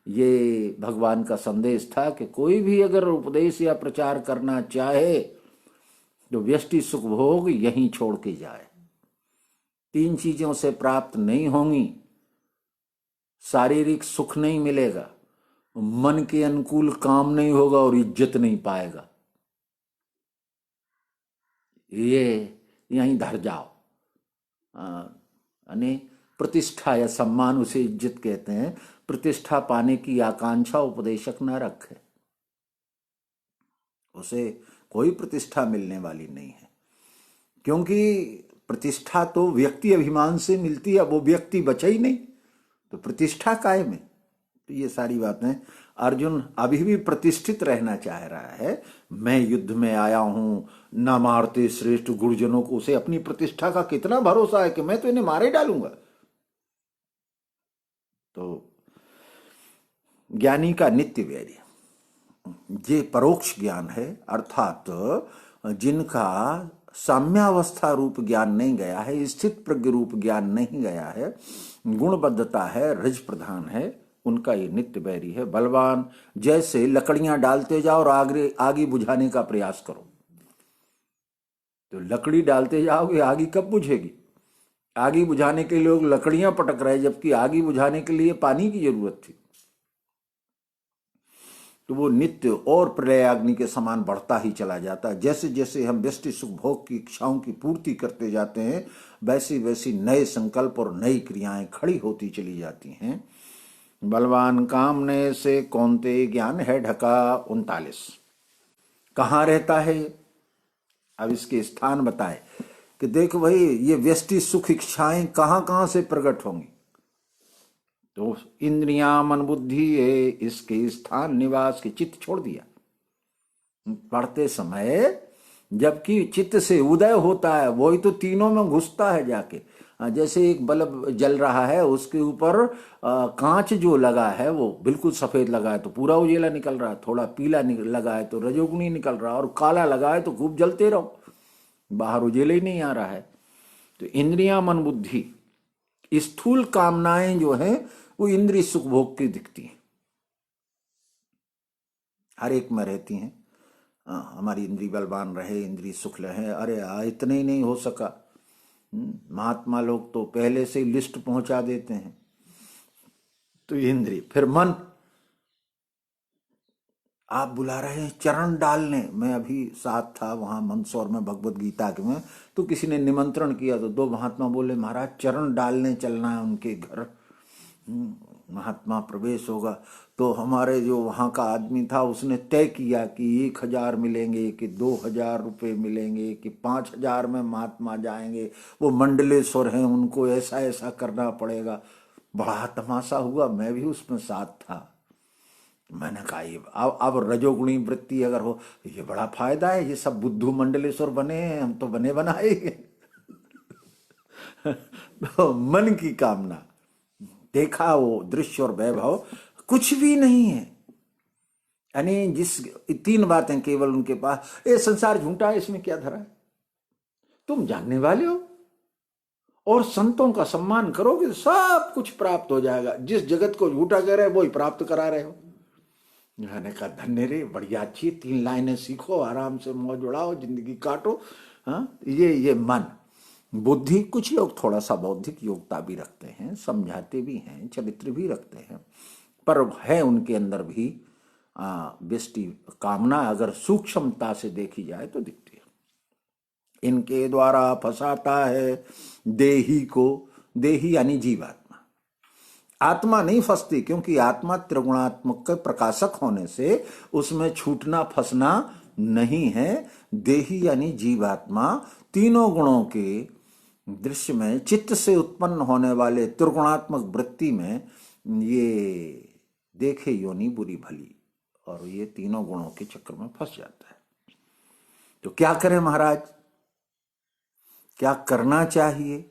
ये भगवान का संदेश था कि कोई भी अगर उपदेश या प्रचार करना चाहे तो व्यष्टि सुख भोग यहीं छोड़ के जाए। 3 चीजों से प्राप्त नहीं होंगी। शारीरिक सुख नहीं मिलेगा, मन के अनुकूल काम नहीं होगा और इज्जत नहीं पाएगा। ये यहीं धर जाओ। यानी प्रतिष्ठा या सम्मान, उसे इज्जत कहते हैं। प्रतिष्ठा पाने की आकांक्षा उपदेशक न रखे, उसे कोई प्रतिष्ठा मिलने वाली नहीं है। क्योंकि प्रतिष्ठा तो व्यक्ति अभिमान से मिलती है, वो व्यक्ति बचा ही नहीं तो प्रतिष्ठा कायम है। तो ये सारी बातें, अर्जुन अभी भी प्रतिष्ठित रहना चाह रहा है। मैं युद्ध में आया हूं, न मारते श्रेष्ठ गुरुजनों को। उसे अपनी प्रतिष्ठा का कितना भरोसा है कि मैं तो इन्हें मारे डालूंगा। तो ज्ञानी का नित्य वैर्य, ये परोक्ष ज्ञान है। अर्थात जिनका साम्यावस्था रूप ज्ञान नहीं गया है, स्थित प्रज्ञ रूप ज्ञान नहीं गया है, गुणबद्धता है, रज प्रधान है, उनका ये नित्य बैरी है। बलवान जैसे लकड़ियां डालते जाओ और आगे बुझाने का प्रयास करो, तो लकड़ी डालते जाओगे, आगे कब बुझेगी? आगे बुझाने के लिए लोग लकड़ियां पटक रहे, जबकि आगे बुझाने के लिए पानी की जरूरत थी। तो वो नित्य और प्रलयाग्नि के समान बढ़ता ही चला जाता है। जैसे जैसे हम व्यष्टि सुख भोग की इच्छाओं की पूर्ति करते जाते हैं, वैसी वैसी नए संकल्प और नई क्रियाएं खड़ी होती चली जाती हैं। बलवान कामने से कौनते ज्ञान है ढका। 39। कहाँ रहता है? अब इसके स्थान बताए कि देख भाई, ये व्यष्टि सुख इच्छाएं कहाँ कहाँ से प्रकट होंगी। तो इंद्रियां, मन, बुद्धि है, इसके स्थान निवास के चित्त छोड़ दिया पढ़ते समय। जबकि चित्त से उदय होता है, वही तो तीनों में घुसता है जाके। जैसे एक बल्ब जल रहा है, उसके ऊपर कांच जो लगा है वो बिल्कुल सफेद लगा है तो पूरा उजेला निकल रहा है, थोड़ा पीला लगा है तो रजोगुनी निकल रहा है, और काला लगा है तो खूब जलते रहो, बाहर उजेला ही नहीं आ रहा है। तो इंद्रियां, मन, बुद्धि, स्थूल कामनाएं जो हैं वो इंद्रिय सुख भोग की दिखती हैं, हर एक में रहती हैं। हमारी इंद्रिय बलवान रहे, इंद्रिय सुख रहे। अरे इतने ही नहीं हो सका, महात्मा लोग तो पहले से लिस्ट पहुंचा देते हैं। तो इंद्रिय, फिर मन, आप बुला रहे हैं चरण डालने। मैं अभी साथ था वहां मंदसौर में भगवत गीता के में, तो किसी ने निमंत्रण किया तो 2 महात्मा बोले महाराज चरण डालने चलना है उनके घर, महात्मा प्रवेश होगा। तो हमारे जो वहाँ का आदमी था उसने तय किया कि 1000 मिलेंगे, कि 2000 रुपये मिलेंगे, कि 5000 में महात्मा जाएंगे, वो मंडलेश्वर हैं, उनको ऐसा ऐसा करना पड़ेगा। बड़ा तमाशा हुआ, मैं भी उसमें साथ था। मैंने कहा ये अब रजोगुणी वृत्ति अगर हो ये बड़ा फायदा है, ये सब बुद्धू मंडलेश्वर बने हैं, हम तो बने बनाए। तो मन की कामना, देखा वो दृश्य और वैभव, कुछ भी नहीं है। यानी जिस 3 बातें केवल उनके पास, ये संसार झूठा है, इसमें क्या धरा है, तुम जानने वाले हो और संतों का सम्मान करोगे तो सब कुछ प्राप्त हो जाएगा। जिस जगत को झूठा कह रहे हो वही प्राप्त करा रहे हो। मैंने कहा धन्य रे, बढ़िया, अच्छी 3 लाइनें सीखो, आराम से मौज उड़ाओ, जिंदगी काटो। हाँ, ये मन, बुद्धि, कुछ लोग थोड़ा सा बौद्धिक योग्यता भी रखते हैं, समझाते भी हैं, चरित्र भी रखते हैं, पर है उनके अंदर भी बेष्टि कामना अगर सूक्ष्मता से देखी जाए तो दिखती है। इनके द्वारा फंसाता है देही को, देही यानी जीवात्मा। आत्मा नहीं फंसती, क्योंकि आत्मा त्रिगुणात्मक के प्रकाशक होने से उसमें छूटना फंसना नहीं है। देही यानी जीवात्मा तीनों गुणों के दृश्य में चित्त से उत्पन्न होने वाले त्रिगुणात्मक वृत्ति में ये देखे योनि बुरी भली, और ये तीनों गुणों के चक्कर में फंस जाता है। तो क्या करें महाराज, क्या करना चाहिए?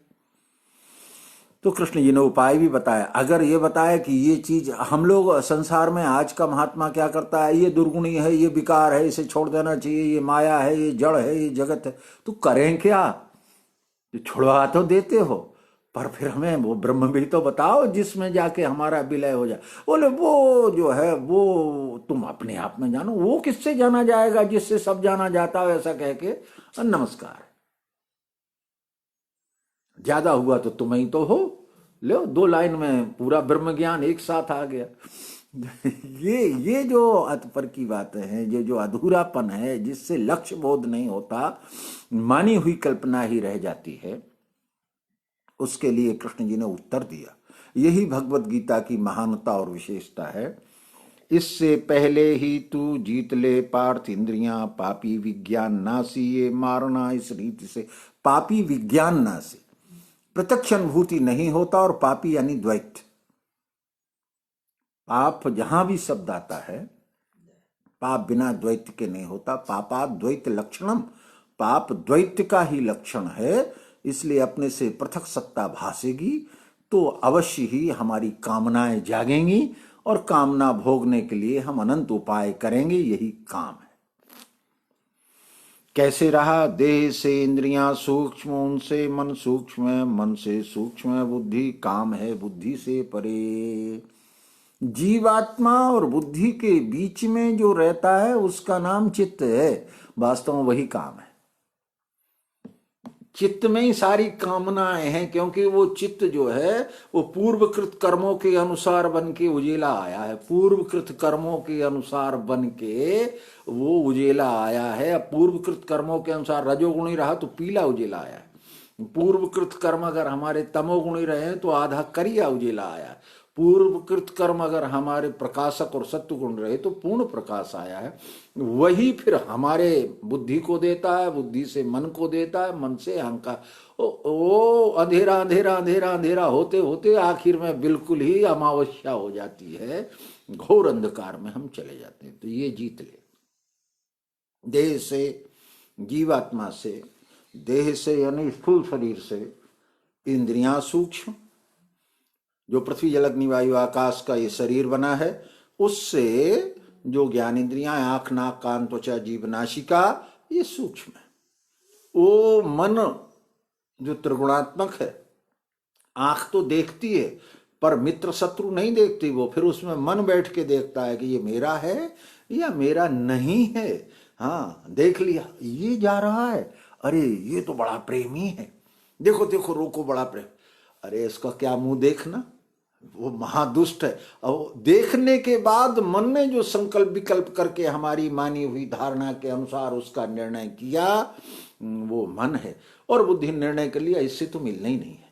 तो कृष्ण जी ने उपाय भी बताया। अगर ये बताया कि ये चीज हम लोग संसार में आज का महात्मा क्या करता है, ये दुर्गुणी है, ये विकार है, इसे छोड़ देना चाहिए, ये माया है, ये जड़ है, ये जगत है, तो करें क्या? छुड़वा तो देते हो, पर फिर हमें वो ब्रह्म भी तो बताओ जिसमें जाके हमारा विलय हो जाए। बोले वो जो है वो तुम अपने आप में जानो, वो किससे जाना जाएगा जिससे सब जाना जाता हो, ऐसा कह के नमस्कार। ज्यादा हुआ तो तुम ही तो हो, लो 2 लाइन में पूरा ब्रह्म ज्ञान एक साथ आ गया। ये जो अतपर की बातें हैं, ये जो अधूरापन है, जिससे लक्ष्य बोध नहीं होता, मानी हुई कल्पना ही रह जाती है, उसके लिए कृष्ण जी ने उत्तर दिया। यही भगवत गीता की महानता और विशेषता है। इससे पहले ही तू जीत ले पार्थ इंद्रियां, पापी विज्ञान नासी ये मारना इस रीति से। पापी विज्ञान नासी, प्रत्यक्ष अनुभूति नहीं होता, और पापी यानी द्वैत। पाप जहां भी शब्द आता है, पाप बिना द्वैत के नहीं होता। पापा द्वैत लक्षणम, पाप द्वैत का ही लक्षण है। इसलिए अपने से पृथक सत्ता भासेगी तो अवश्य ही हमारी कामनाएं जागेंगी, और कामना भोगने के लिए हम अनंत उपाय करेंगे। यही काम है। कैसे रहा? देह से इंद्रियां सूक्ष्म, उनसे मन सूक्ष्म है, मन से सूक्ष्म है बुद्धि, काम है बुद्धि से परे। जीवात्मा और बुद्धि के बीच में जो रहता है उसका नाम चित्त है। वास्तव में वही काम है। चित्त में ही सारी कामनाएं हैं, क्योंकि वो चित्त जो है वो पूर्वकृत कर्मों के अनुसार बन के उजेला आया है। पूर्वकृत कर्मों के अनुसार बन के वो उजेला आया है। अब पूर्वकृत कर्मों के अनुसार रजोगुणी रहा तो पीला उजेला आया है। पूर्वकृत कर्म अगर हमारे तमोगुणी रहे तो आधा करिया उजेला आया है। पूर्वकृत कर्म अगर हमारे प्रकाशक और सत्वगुण रहे तो पूर्ण प्रकाश आया है। वही फिर हमारे बुद्धि को देता है, बुद्धि से मन को देता है, मन से अहंकार। ओ अंधेरा अंधेरा अंधेरा अंधेरा होते होते आखिर में बिल्कुल ही अमावस्या हो जाती है, घोर अंधकार में हम चले जाते हैं। तो ये जीत ले। देह से, जीवात्मा से, देह से यानी स्थूल शरीर से, इंद्रियां सूक्ष्म, जो पृथ्वी जल अग्नि वायु आकाश का ये शरीर बना है, उससे जो ज्ञान इंद्रियां, आंख नाक कान त्वचा जीभ नासिका, ये सूक्ष्म है। वो मन जो त्रिगुणात्मक है, आंख तो देखती है पर मित्र शत्रु नहीं देखती, वो फिर उसमें मन बैठ के देखता है कि ये मेरा है या मेरा नहीं है। हाँ, देख लिया ये जा रहा है, अरे ये तो बड़ा प्रेमी है, देखो देखो रोको बड़ा प्रेम, अरे इसका क्या मुंह देखना, वो महादुष्ट है। और देखने के बाद मन ने जो संकल्प विकल्प करके हमारी मानी हुई धारणा के अनुसार उसका निर्णय किया, वो मन है। और बुद्धि निर्णय कर लिया इससे तो मिलना ही नहीं है,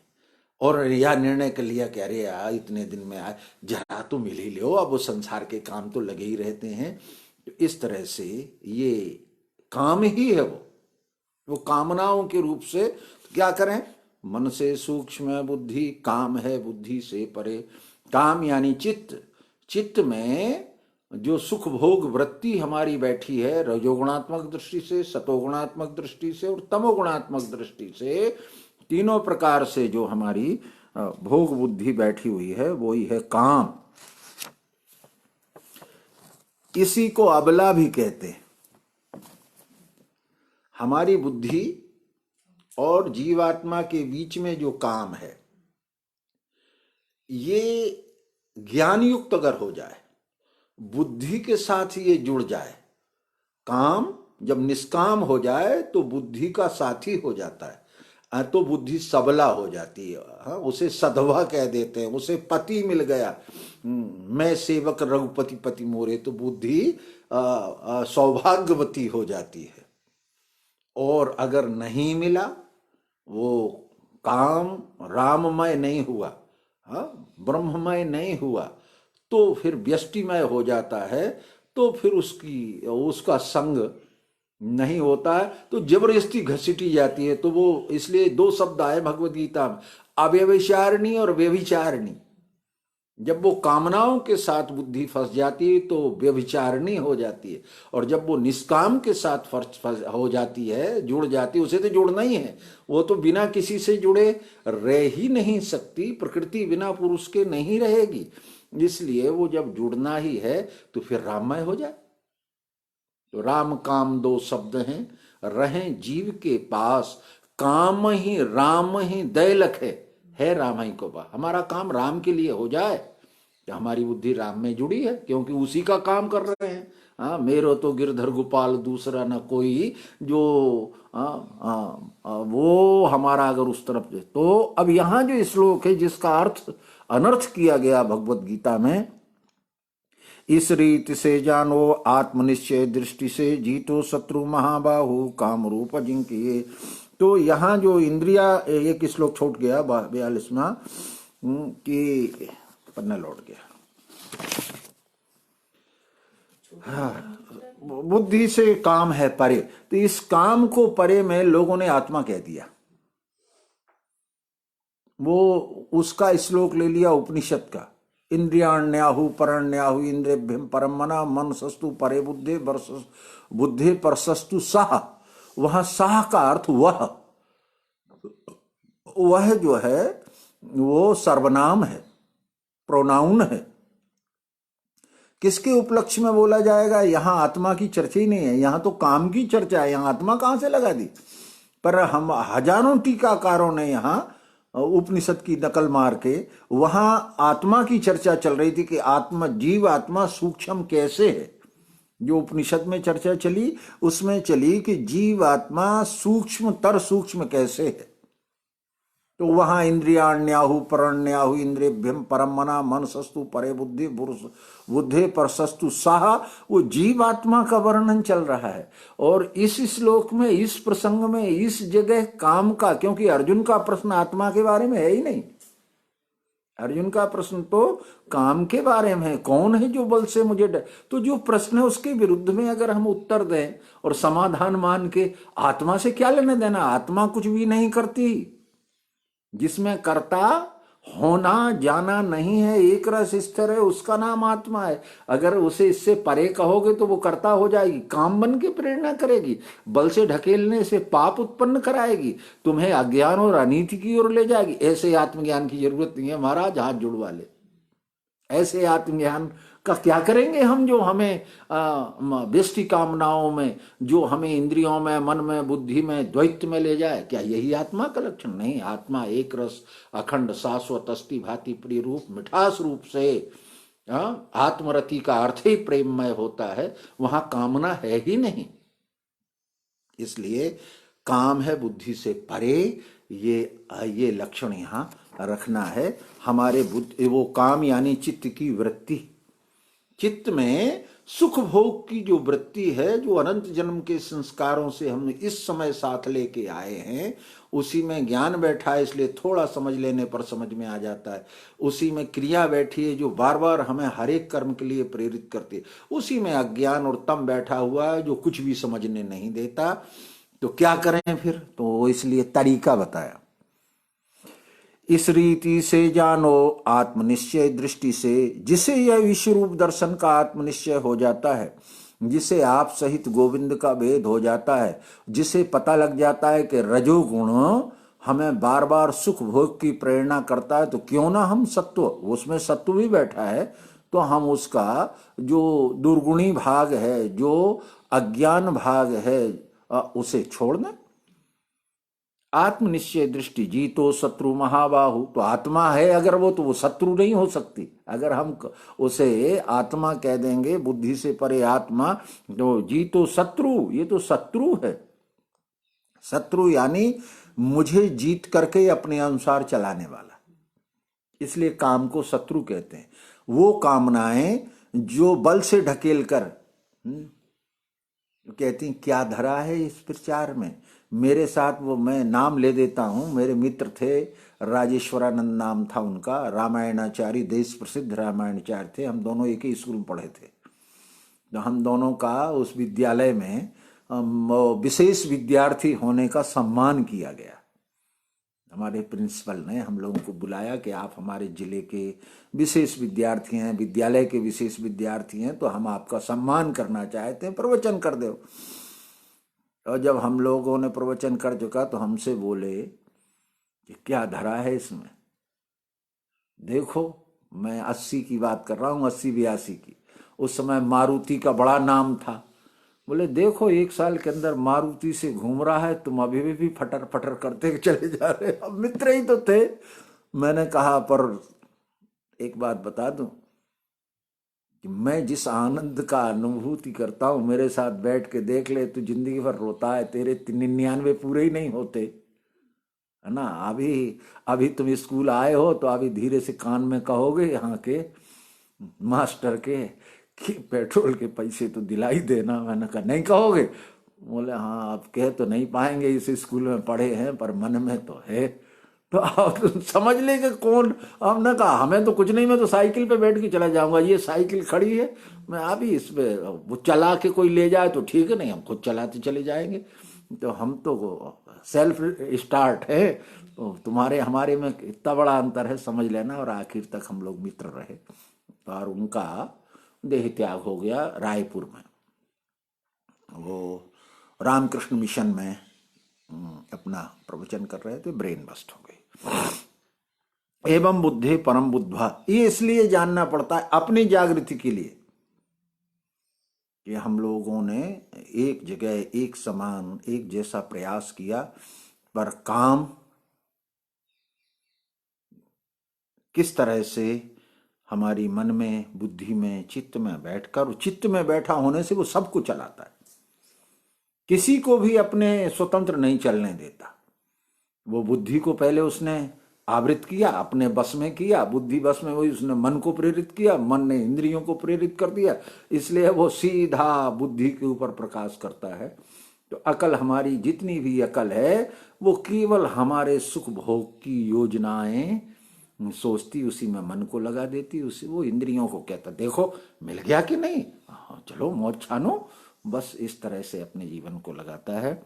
और यह निर्णय कर लिया कि अरे यार इतने दिन में आए, जरा तो मिल ही लो, अब वो संसार के काम तो लगे ही रहते हैं। तो इस तरह से ये काम ही है, वो कामनाओं के रूप से। तो क्या करें? मन से सूक्ष्म है बुद्धि, काम है बुद्धि से परे। काम यानी चित्त। चित्त में जो सुख भोग वृत्ति हमारी बैठी है, रजोगुणात्मक दृष्टि से, सतोगुणात्मक दृष्टि से और तमोगुणात्मक दृष्टि से, तीनों प्रकार से जो हमारी भोग बुद्धि बैठी हुई है, वो ही है काम। इसी को अबला भी कहते हैं। हमारी बुद्धि और जीवात्मा के बीच में जो काम है, ये ज्ञान युक्त अगर हो जाए, बुद्धि के साथ ये जुड़ जाए, काम जब निष्काम हो जाए तो बुद्धि का साथी हो जाता है। तो बुद्धि सबला हो जाती है। हाँ, उसे सधवा कह देते हैं, उसे पति मिल गया। मैं सेवक रघुपति पति मोरे, तो बुद्धि सौभाग्यवती हो जाती है। और अगर नहीं मिला, वो काम राममय नहीं हुआ, हाँ, ब्रह्ममय नहीं हुआ, तो फिर व्यष्टिमय हो जाता है। तो फिर उसका संग नहीं होता है, तो जबरदस्ती घसीटी जाती है। तो वो इसलिए दो शब्द आए भगवत गीता में, अव्यभिचारिणी और व्यभिचारिणी। जब वो कामनाओं के साथ बुद्धि फंस जाती है तो व्यभिचारिणी हो जाती है, और जब वो निष्काम के साथ फंस हो जाती है, जुड़ जाती है, उसे तो जुड़ना ही है। वो तो बिना किसी से जुड़े रह ही नहीं सकती, प्रकृति बिना पुरुष के नहीं रहेगी। इसलिए वो जब जुड़ना ही है तो फिर राममय हो जाए। तो राम काम दो शब्द हैं, रहें जीव के पास, काम ही राम ही दैलख है राम ही को बा। हमारा काम राम के लिए हो जाए, तो हमारी बुद्धि राम में जुड़ी है, क्योंकि उसी का काम कर रहे हैं। हाँ, मेरो तो गिरधर गोपाल दूसरा न कोई, जो वो हमारा अगर उस तरफ से। तो अब यहाँ जो श्लोक है जिसका अर्थ अनर्थ किया गया भगवत गीता में, इस रीति से जानो आत्मनिश्चय दृष्टि से, जीतो शत्रु महाबाहु काम रूप अजिंक्य। तो यहाँ जो इंद्रिया, एक श्लोक छूट गया 42वां, कि पन्ना लौट गया। हाँ, बुद्धि से काम है परे, तो इस काम को परे में लोगों ने आत्मा कह दिया। वो उसका श्लोक ले लिया उपनिषद का, इंद्रियाण्याहु परण्याहु इंद्रियभ्यम परम मना मन सस्तु परे बुद्धे बुद्धे पर सस्तु साह। वहां साह का अर्थ वह जो है वो सर्वनाम है, प्रोनाउन है। किसके उपलक्ष्य में बोला जाएगा? यहां आत्मा की चर्चा ही नहीं है, यहां तो काम की चर्चा है। यहां आत्मा कहां से लगा दी? पर हम हजारों टीकाकारों ने यहां उपनिषद की नकल मार के वहां आत्मा की चर्चा चल रही थी कि आत्मा, जीव आत्मा सूक्ष्म कैसे है। जो उपनिषद में चर्चा चली उसमें चली कि जीव आत्मा सूक्ष्म कैसे है। तो वहां इंद्रियाण्याहु परण्याहु इंद्रियभ्यम परम मना मन सस्तु परे बुद्धि बुद्धे पर सस्तु साह, वो जीव आत्मा का वर्णन चल रहा है। और इस श्लोक में, इस प्रसंग में, इस जगह काम का, क्योंकि अर्जुन का प्रश्न आत्मा के बारे में है ही नहीं। अर्जुन का प्रश्न तो काम के बारे में है, कौन है जो बल से मुझे डर। तो जो प्रश्न है उसके विरुद्ध में अगर हम उत्तर दें और समाधान मान के, आत्मा से क्या लेना देना? आत्मा कुछ भी नहीं करती। जिसमें कर्ता होना जाना नहीं है, एक रस स्थिर है, उसका नाम आत्मा है। अगर उसे इससे परे कहोगे तो वो कर्ता हो जाएगी, काम बन के प्रेरणा करेगी, बल से ढकेलने से पाप उत्पन्न कराएगी, तुम्हें अज्ञान और अनीति की ओर ले जाएगी। ऐसे आत्मज्ञान की जरूरत नहीं है महाराज, हाथ जुड़वा ले। ऐसे आत्मज्ञान का क्या करेंगे हम, जो हमें व्यष्टि कामनाओं में, जो हमें इंद्रियों में, मन में, बुद्धि में, द्वैत में ले जाए? क्या यही आत्मा का लक्षण? नहीं। आत्मा एक रस अखंड शाश्वत अस्ति भाति प्रिय रूप मिठास रूप से, आत्मरति का अर्थ ही प्रेममय होता है, वहां कामना है ही नहीं। इसलिए काम है बुद्धि से परे, ये लक्षण यहां रखना है। हमारे बुद्धि, वो काम यानी चित्त की वृत्ति, चित्त में सुख भोग की जो वृत्ति है, जो अनंत जन्म के संस्कारों से हम इस समय साथ लेके आए हैं, उसी में ज्ञान बैठा है, इसलिए थोड़ा समझ लेने पर समझ में आ जाता है। उसी में क्रिया बैठी है जो बार बार हमें हर एक कर्म के लिए प्रेरित करती है। उसी में अज्ञान और तम बैठा हुआ है जो कुछ भी समझने नहीं देता। तो क्या करें फिर? तो इसलिए तरीका बताया, इस रीति से जानो आत्मनिश्चय दृष्टि से, जिसे यह विश्व रूप दर्शन का आत्मनिश्चय हो जाता है, जिसे आप सहित गोविंद का भेद हो जाता है, जिसे पता लग जाता है कि रजोगुण हमें बार बार सुख भोग की प्रेरणा करता है, तो क्यों ना हम सत्व, उसमें सत्व भी बैठा है, तो हम उसका जो दुर्गुणी भाग है, जो अज्ञान भाग है, उसे छोड़ दें। आत्मनिश्चय दृष्टि, जीतो शत्रु महाबाहु। तो आत्मा है अगर वो, तो वो शत्रु नहीं हो सकती। अगर हम उसे आत्मा कह देंगे, बुद्धि से परे आत्मा, तो जीतो शत्रु, ये तो शत्रु है। शत्रु यानी मुझे जीत करके अपने अनुसार चलाने वाला। इसलिए काम को शत्रु कहते हैं। वो कामनाएं जो बल से ढकेल कर कहती हैं, क्या धरा है इस प्रचार में। मेरे साथ वो, मैं नाम ले देता हूं, मेरे मित्र थे, राजेश्वरानंद नाम था उनका, रामायणाचार्य, देश प्रसिद्ध रामायणाचार्य थे। हम दोनों एक ही स्कूल में पढ़े थे। तो हम दोनों का उस विद्यालय में विशेष विद्यार्थी होने का सम्मान किया गया। हमारे प्रिंसिपल ने हम लोगों को बुलाया कि आप हमारे जिले के विशेष विद्यार्थी हैं, विद्यालय के विशेष विद्यार्थी हैं, तो हम आपका सम्मान करना चाहते हैं, प्रवचन कर दो। और जब हम लोगों ने प्रवचन कर चुका तो हमसे बोले कि क्या धरा है इसमें। देखो, मैं 80 की बात कर रहा हूँ, 80-82 की। उस समय मारुति का बड़ा नाम था। बोले देखो, 1 साल के अंदर मारुति से घूम रहा है, तुम अभी भी फटर फटर करते चले जा रहे। अब मित्र ही तो थे। मैंने कहा, पर एक बात बता दूं कि मैं जिस आनंद का अनुभूति करता हूं, मेरे साथ बैठ के देख ले, तू जिंदगी भर रोता है, तेरे 99 पूरे ही नहीं होते, है ना। अभी तुम स्कूल आए हो तो अभी धीरे से कान में कहोगे यहाँ के मास्टर के कि पेट्रोल के पैसे तो दिलाई देना। मैंने कहा नहीं कहोगे? बोले हाँ, आप कह तो नहीं पाएंगे, इस स्कूल में पढ़े हैं, पर मन में तो है। तो आप समझ ले कि कौन। हमने कहा हमें तो कुछ नहीं, मैं तो साइकिल पे बैठ के चला जाऊंगा, ये साइकिल खड़ी है, मैं अभी इस पे, वो चला के कोई ले जाए तो ठीक है, नहीं हम खुद चलाते चले जाएंगे। तो हम तो सेल्फ स्टार्ट है। तो तुम्हारे हमारे में इतना बड़ा अंतर है, समझ लेना। और आखिर तक हम लोग मित्र रहे। और उनका देह त्याग हो गया रायपुर में। वो रामकृष्ण मिशन में अपना प्रवचन कर रहे थे, ब्रेन बस्ट हो गई। एवं बुद्धे परम बुद्ध्वा, ये इसलिए जानना पड़ता है अपनी जागृति के लिए कि हम लोगों ने एक जगह, एक समान, एक जैसा प्रयास किया, पर काम किस तरह से हमारी मन में, बुद्धि में, चित्त में बैठकर, चित्त में बैठा होने से वो सब कुछ चलाता है, किसी को भी अपने स्वतंत्र नहीं चलने देता। वो बुद्धि को पहले उसने आवृत किया, अपने बस में किया, बुद्धि बस में हुई, उसने मन को प्रेरित किया, मन ने इंद्रियों को प्रेरित कर दिया, इसलिए वो सीधा बुद्धि के ऊपर प्रकाश करता है। तो अकल, हमारी जितनी भी अकल है, वो केवल हमारे सुख भोग की योजनाएं सोचती, उसी में मन को लगा देती, उसी वो इंद्रियों को कहता देखो मिल गया कि नहीं, हाँ चलो मौज छानो, बस इस तरह से अपने जीवन को लगाता है।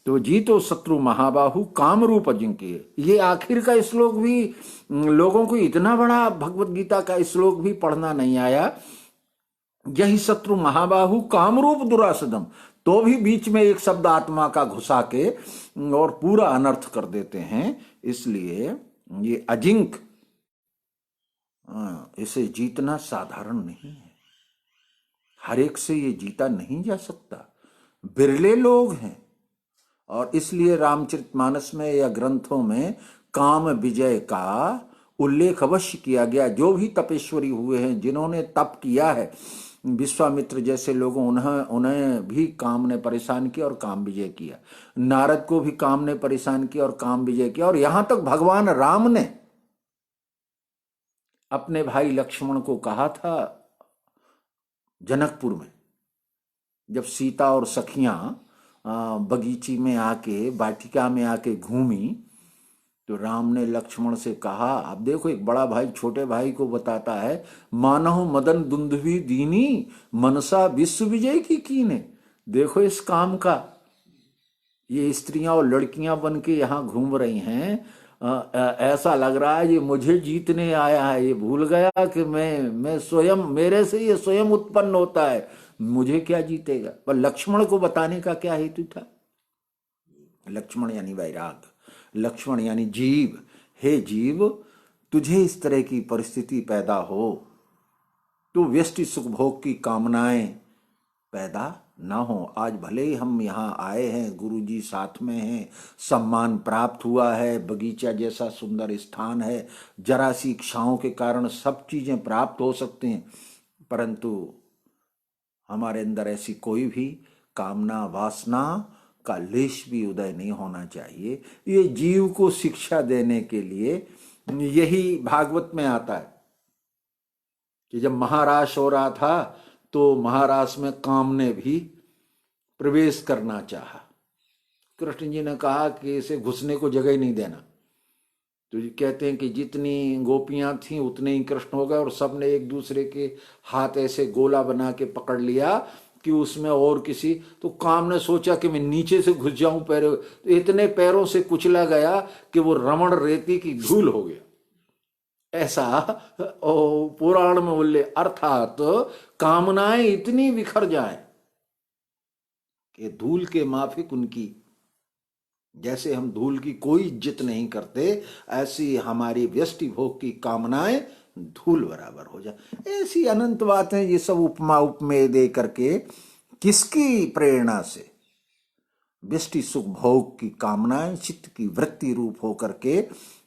तो जीतो शत्रु महाबाहु काम रूप अजिंक्य, ये आखिर का श्लोक भी लोगों को, इतना बड़ा भगवत गीता का श्लोक भी पढ़ना नहीं आया। यही शत्रु महाबाहु काम रूप दुरासदम, तो भी बीच में एक शब्द आत्मा का घुसा के और पूरा अनर्थ कर देते हैं। इसलिए ये अजिंक, इसे जीतना साधारण नहीं है, हर एक से ये जीता नहीं जा सकता, बिरले लोग हैं। और इसलिए रामचरितमानस में या ग्रंथों में काम विजय का उल्लेख अवश्य किया गया। जो भी तपेश्वरी हुए हैं, जिन्होंने तप किया है, विश्वामित्र जैसे लोगों, उन्हें भी काम ने परेशान किया और काम विजय किया। नारद को भी काम ने परेशान किया और काम विजय किया। और यहां तक भगवान राम ने अपने भाई लक्ष्मण को कहा था जनकपुर में, जब सीता और सखियां बगीची में आके, वाटिका में आके घूमी, तो राम ने लक्ष्मण से कहा, अब देखो एक बड़ा भाई छोटे भाई को बताता है, मानहु मदन दुंदुभि दीनी मनसा विश्व विजय की कीने। देखो इस काम का, ये स्त्रियां और लड़कियां बन के यहाँ घूम रही हैं, ऐसा लग रहा है ये मुझे जीतने आया है, ये भूल गया कि मैं स्वयं, मेरे से ये स्वयं उत्पन्न होता है, मुझे क्या जीतेगा। पर लक्ष्मण को बताने का क्या हेतु था? लक्ष्मण यानी वैराग, लक्ष्मण यानी जीव। हे जीव, तुझे इस तरह की परिस्थिति पैदा हो, तो व्यष्टि सुख भोग की कामनाएं पैदा ना हो। आज भले ही हम यहाँ आए हैं, गुरुजी साथ में हैं, सम्मान प्राप्त हुआ है, बगीचा जैसा सुंदर स्थान है, जरा सी इच्छाओं के कारण सब चीजें प्राप्त हो सकती हैं, परंतु हमारे अंदर ऐसी कोई भी कामना, वासना का लेश भी उदय नहीं होना चाहिए। ये जीव को शिक्षा देने के लिए यही भागवत में आता है कि जब महारास हो रहा था तो महारास में काम ने भी प्रवेश करना चाहा। कृष्ण जी ने कहा कि इसे घुसने को जगह ही नहीं देना। तो ये कहते हैं कि जितनी गोपियां थीं उतने ही कृष्ण हो गए और सबने एक दूसरे के हाथ ऐसे गोला बना के पकड़ लिया कि उसमें और किसी, तो काम ने सोचा कि मैं नीचे से घुस जाऊं पैरों, तो इतने पैरों से कुचला गया कि वो रमण रेती की धूल हो गया। ऐसा पुराण में उल्लेख, अर्थात कामनाएं इतनी बिखर जाएं कि धूल के माफिक उनकी, जैसे हम धूल की कोई इज्जत नहीं करते, ऐसी हमारी व्यष्टि भोग की कामनाएं धूल बराबर हो जाए। ऐसी अनंत बातें ये सब उपमा उपमेय दे करके किसकी प्रेरणा से? व्यष्टि सुख भोग की कामनाएं चित्त की वृत्ति रूप होकर के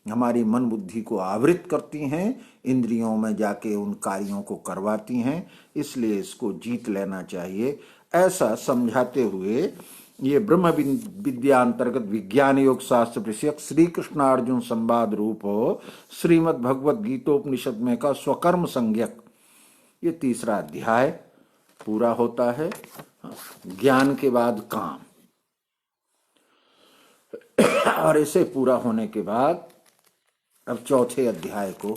हमारी मन बुद्धि को आवृत करती हैं, इंद्रियों में जाके उन कार्यों को करवाती हैं। इसलिए इसको जीत लेना चाहिए। ऐसा समझाते हुए ये ब्रह्म विद्या अंतर्गत विज्ञान योग शास्त्र विषयक श्री कृष्णार्जुन संवाद रूप हो श्रीमद् भगवत गीतोपनिषद में का स्वकर्म संज्ञक ये तीसरा अध्याय पूरा होता है। ज्ञान के बाद काम, और इसे पूरा होने के बाद अब चौथे अध्याय को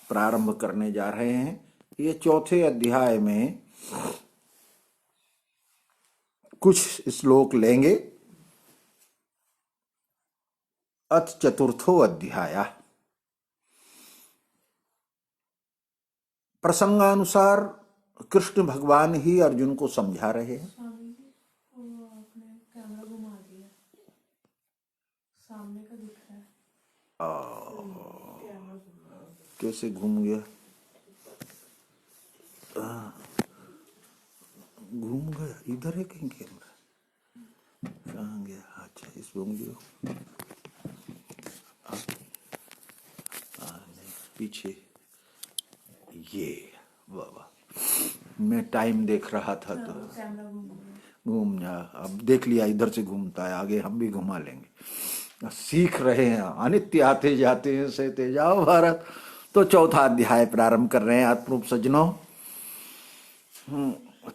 प्रारंभ करने जा रहे हैं। ये चौथे अध्याय में कुछ श्लोक लेंगे। अथ चतुर्थो अध्याय, प्रसंगानुसार कृष्ण भगवान ही अर्जुन को समझा रहे हैं। आपने कैमरा घुमा दिया, सामने का दिख रहा है। कैसे घूम गया? घूम गया, इधर है कहीं कैमरा, कहाँ गया? अच्छा, इस घूम गया पीछे। ये बाबा, मैं टाइम देख रहा था तो कैमरा घूम जा। अब देख लिया इधर से घूमता है, आगे हम भी घुमा लेंगे। सीख रहे हैं, अनित्य आते जाते हैं, सहते जाओ भारत। तो चौथा अध्याय प्रारंभ कर रहे हैं आत्मरूप सज्जनों।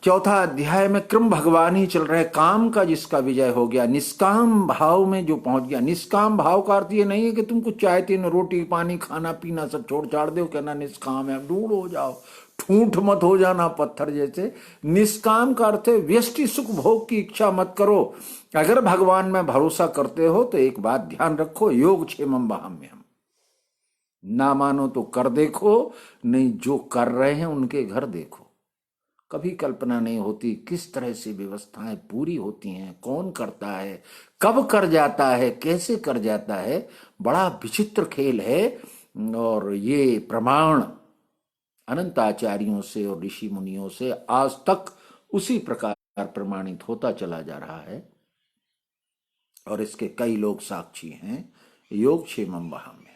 चौथा अध्याय में क्रम भगवान ही चल रहे हैं। काम का जिसका विजय हो गया, निष्काम भाव में जो पहुंच गया। निष्काम भाव का अर्थ ये नहीं है कि तुम कुछ चाहते न, रोटी पानी खाना पीना सब छोड़ छाड़ दो, कहना निष्काम है। दूर हो जाओ, ठूंठ मत हो जाना पत्थर जैसे। निष्काम का अर्थ है व्यष्टि सुख भोग की इच्छा मत करो। अगर भगवान में भरोसा करते हो तो एक बात ध्यान रखो, योग क्षेमम वहाम्यहम्। ना मानो तो कर देखो, नहीं जो कर रहे हैं उनके घर देखो। कभी कल्पना नहीं होती किस तरह से व्यवस्थाएं पूरी होती हैं, कौन करता है, कब कर जाता है, कैसे कर जाता है। बड़ा विचित्र खेल है। और ये प्रमाण अनंत आचार्यों से और ऋषि मुनियों से आज तक उसी प्रकार प्रमाणित होता चला जा रहा है, और इसके कई लोग साक्षी हैं। योग क्षेमम वहाम्यहम्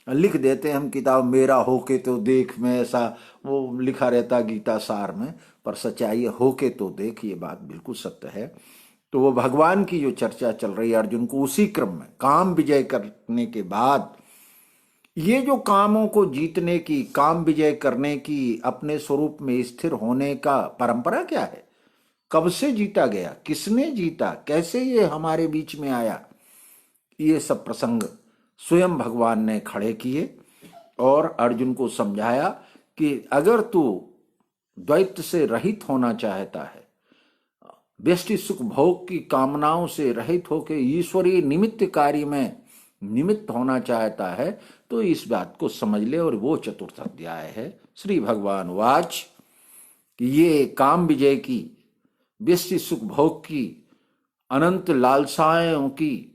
लिख देते हैं हम किताब, मेरा होके तो देख में, ऐसा वो लिखा रहता गीता सार में, पर सच्चाई होके तो देख, ये बात बिल्कुल सत्य है। तो वो भगवान की जो चर्चा चल रही है अर्जुन को, उसी क्रम में काम विजय करने के बाद ये जो कामों को जीतने की, काम विजय करने की, अपने स्वरूप में स्थिर होने का परंपरा क्या है, कब से जीता गया, किसने जीता, कैसे ये हमारे बीच में आया, ये सब प्रसंग स्वयं भगवान ने खड़े किए और अर्जुन को समझाया कि अगर तू द्वैत से रहित होना चाहता है, व्यष्टि सुख भोग की कामनाओं से रहित होकर ईश्वरीय निमित्त कार्य में निमित्त होना चाहता है, तो इस बात को समझ ले। और वो चतुर्थ अध्याय है। श्री भगवान वाच कि ये काम विजय की, व्यष्टि सुख भोग की, अनंत लालसाओं की,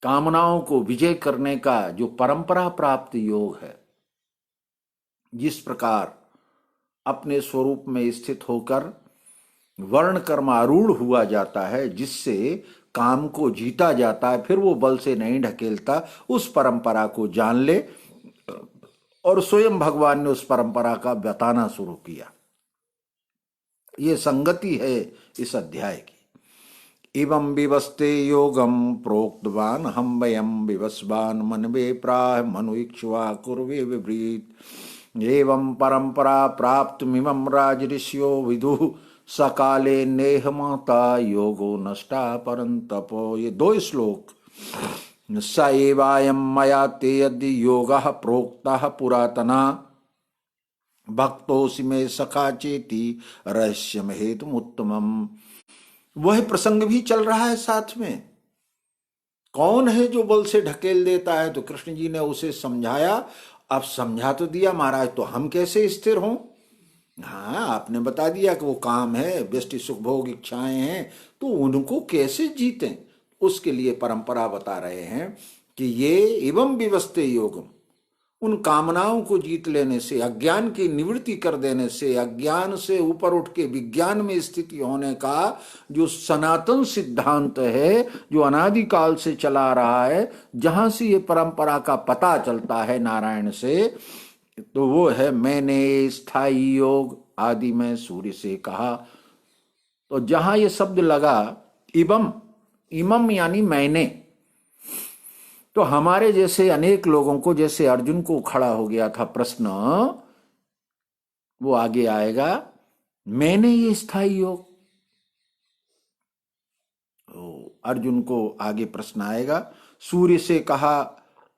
कामनाओं को विजय करने का जो परंपरा प्राप्त योग है, जिस प्रकार अपने स्वरूप में स्थित होकर वर्ण कर्म आरूढ़ हुआ जाता है, जिससे काम को जीता जाता है, फिर वो बल से नहीं ढकेलता, उस परंपरा को जान ले। और स्वयं भगवान ने उस परंपरा का बताना शुरू किया। ये संगति है इस अध्याय की। इवं विवस्ते योगम प्रोक्तवान हम वयम विवस्वान मनवे प्राह मनुइक्ष्वा कुर्वे विभ्रीत एवं परंपरा प्राप्तमिमं राजऋषियो विदुः सकाले नेह माता योगो नष्टा परंतपो। ये दो श्लोक। स एवायं मया ते यदि योगः प्रोक्तः पुरातना भक्तोऽसि मे सखा चेति रहस्यम हेतुमुत्तमम्। वह प्रसंग भी चल रहा है साथ में। कौन है जो बल से ढकेल देता है? तो कृष्ण जी ने उसे समझाया। अब समझा तो दिया महाराज, तो हम कैसे स्थिर हों? हाँ, आपने बता दिया कि वो काम है, व्यष्टि सुख भोग इच्छाएं हैं, तो उनको कैसे जीतें, उसके लिए परंपरा बता रहे हैं कि ये एवं विवस्ते योगम, उन कामनाओं को जीत लेने से, अज्ञान की निवृत्ति कर देने से, अज्ञान से ऊपर उठ के विज्ञान में स्थिति होने का जो सनातन सिद्धांत है, जो अनादिकाल से चला रहा है, जहां से ये परंपरा का पता चलता है नारायण से, तो वो है मैंने स्थाई योग आदि में सूर्य से कहा। तो जहां ये शब्द लगा इबम, इमम यानी मैंने, तो हमारे जैसे अनेक लोगों को, जैसे अर्जुन को खड़ा हो गया था प्रश्न, वो आगे आएगा मैंने ये स्थाई योग। तो अर्जुन को आगे प्रश्न आएगा। सूर्य से कहा,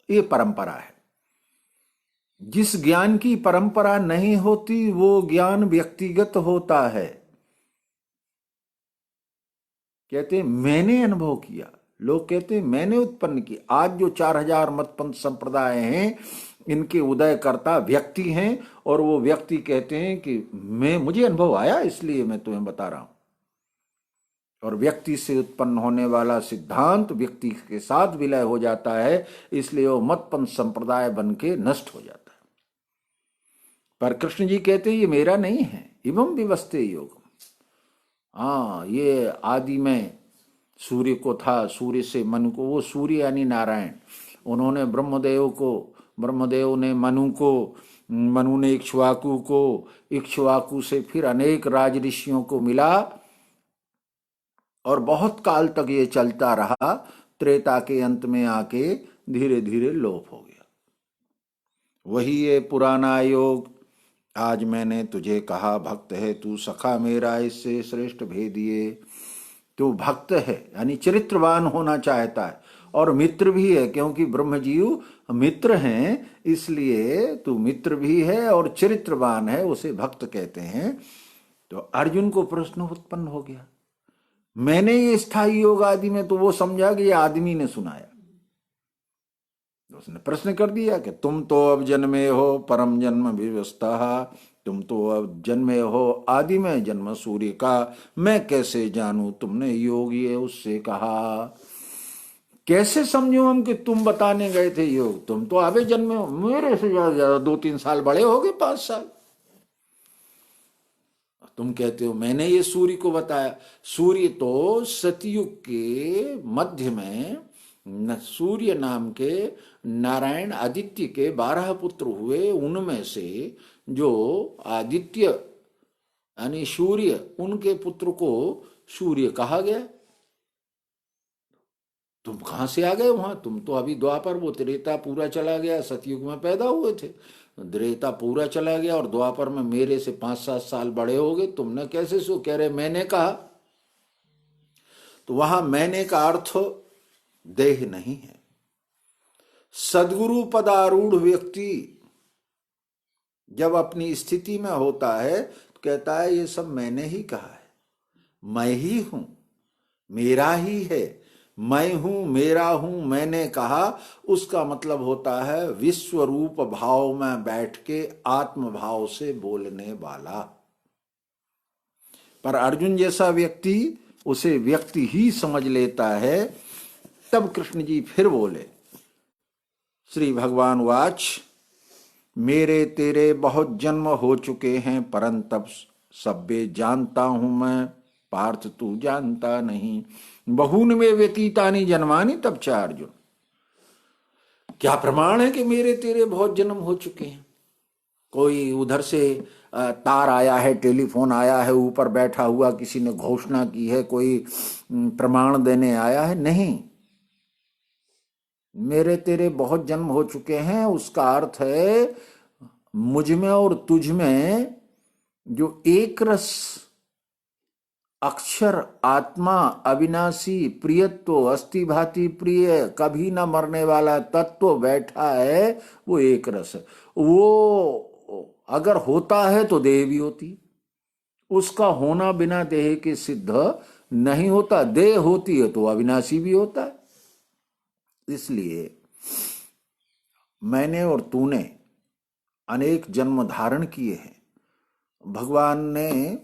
ये परंपरा है। जिस ज्ञान की परंपरा नहीं होती वो ज्ञान व्यक्तिगत होता है। कहते मैंने अनुभव किया, लोग कहते हैं मैंने उत्पन्न की। आज जो 4000 मतपंथ संप्रदाय हैं, इनके उदयकर्ता व्यक्ति हैं, और वो व्यक्ति कहते हैं कि मुझे अनुभव आया इसलिए मैं तुम्हें बता रहा हूं। और व्यक्ति से उत्पन्न होने वाला सिद्धांत व्यक्ति के साथ विलय हो जाता है, इसलिए वो मतपंथ संप्रदाय बन के नष्ट हो जाता है। पर कृष्ण जी कहते हैं ये मेरा नहीं है, इवं विवस्ते योगम। हाँ, ये आदि में सूर्य को था, सूर्य से मनु को, वो सूर्य यानी नारायण, उन्होंने ब्रह्मदेव ने मनु को, मनु ने इक्ष्वाकु को, इक्ष्वाकु से फिर अनेक राज ऋषियों को मिला, और बहुत काल तक ये चलता रहा। त्रेता के अंत में आके धीरे धीरे लोप हो गया। वही ये पुराना योग। आज मैंने तुझे कहा भक्त है तू, सखा मेरा इससे श्रेष्ठ भेदिए। तू भक्त है यानी चरित्रवान होना चाहता है, और मित्र भी है, क्योंकि ब्रह्मजीव मित्र हैं, इसलिए तू मित्र भी है और चरित्रवान है, उसे भक्त कहते हैं। तो अर्जुन को प्रश्न उत्पन्न हो गया, मैंने ये स्थाई योग आदि में, तो वो समझा कि ये आदमी ने सुनाया। उसने प्रश्न कर दिया कि तुम तो अब जन्मे हो परम जन्म विवस्था, तुम तो अब जन्मे हो आदि में जन्म सूर्य का, मैं कैसे जानूं तुमने योग ये उससे कहा। कैसे समझो हम कि तुम बताने गए थे योग? तुम तो आगे जन्मे हो, मेरे से ज्यादा 2-3 साल बड़े हो गए, 5 साल। तुम कहते हो मैंने ये सूर्य को बताया। सूर्य तो सतयुग के मध्य में सूर्य नाम के नारायण आदित्य के 12 पुत्र हुए, उनमें से जो आदित्य यानी सूर्य, उनके पुत्र को सूर्य कहा गया। तुम कहां से आ गए वहां? तुम तो अभी द्वापर, वो त्रेता पूरा चला गया, सतयुग में पैदा हुए थे, त्रेता पूरा चला गया, और द्वापर में मेरे से 5-7 साल बड़े हो गए। तुमने कैसे सो कह रहे मैंने कहा? तो वहां मैंने का अर्थ देह नहीं है। सदगुरु पदारूढ़ व्यक्ति जब अपनी स्थिति में होता है तो कहता है ये सब मैंने ही कहा है, मैं ही हूं, मेरा ही है, मैं हूं, मेरा हूं, मैंने कहा। उसका मतलब होता है विश्व रूप भाव में बैठ के आत्म भाव से बोलने वाला। पर अर्जुन जैसा व्यक्ति उसे व्यक्ति ही समझ लेता है। तब कृष्ण जी फिर बोले, श्री भगवान वाच, मेरे तेरे बहुत जन्म हो चुके हैं, परंतप सब्बे जानता हूं मैं, पार्थ तू जानता नहीं। बहून में व्यतीतानि जन्मानि तब चा अर्जुन। क्या प्रमाण है कि मेरे तेरे बहुत जन्म हो चुके हैं? कोई उधर से तार आया है, टेलीफोन आया है, ऊपर बैठा हुआ किसी ने घोषणा की है, कोई प्रमाण देने आया है, नहीं। मेरे तेरे बहुत जन्म हो चुके हैं, उसका अर्थ है मुझ में और तुझ में जो एक रस अक्षर आत्मा अविनाशी प्रियत्व अस्थि भांति प्रिय कभी ना मरने वाला तत्व बैठा है, वो एक रस है। वो अगर होता है तो देह भी होती, उसका होना बिना देह के सिद्ध नहीं होता। देह होती है तो अविनाशी भी होता है। इसलिए मैंने और तूने अनेक जन्म धारण किए हैं। भगवान ने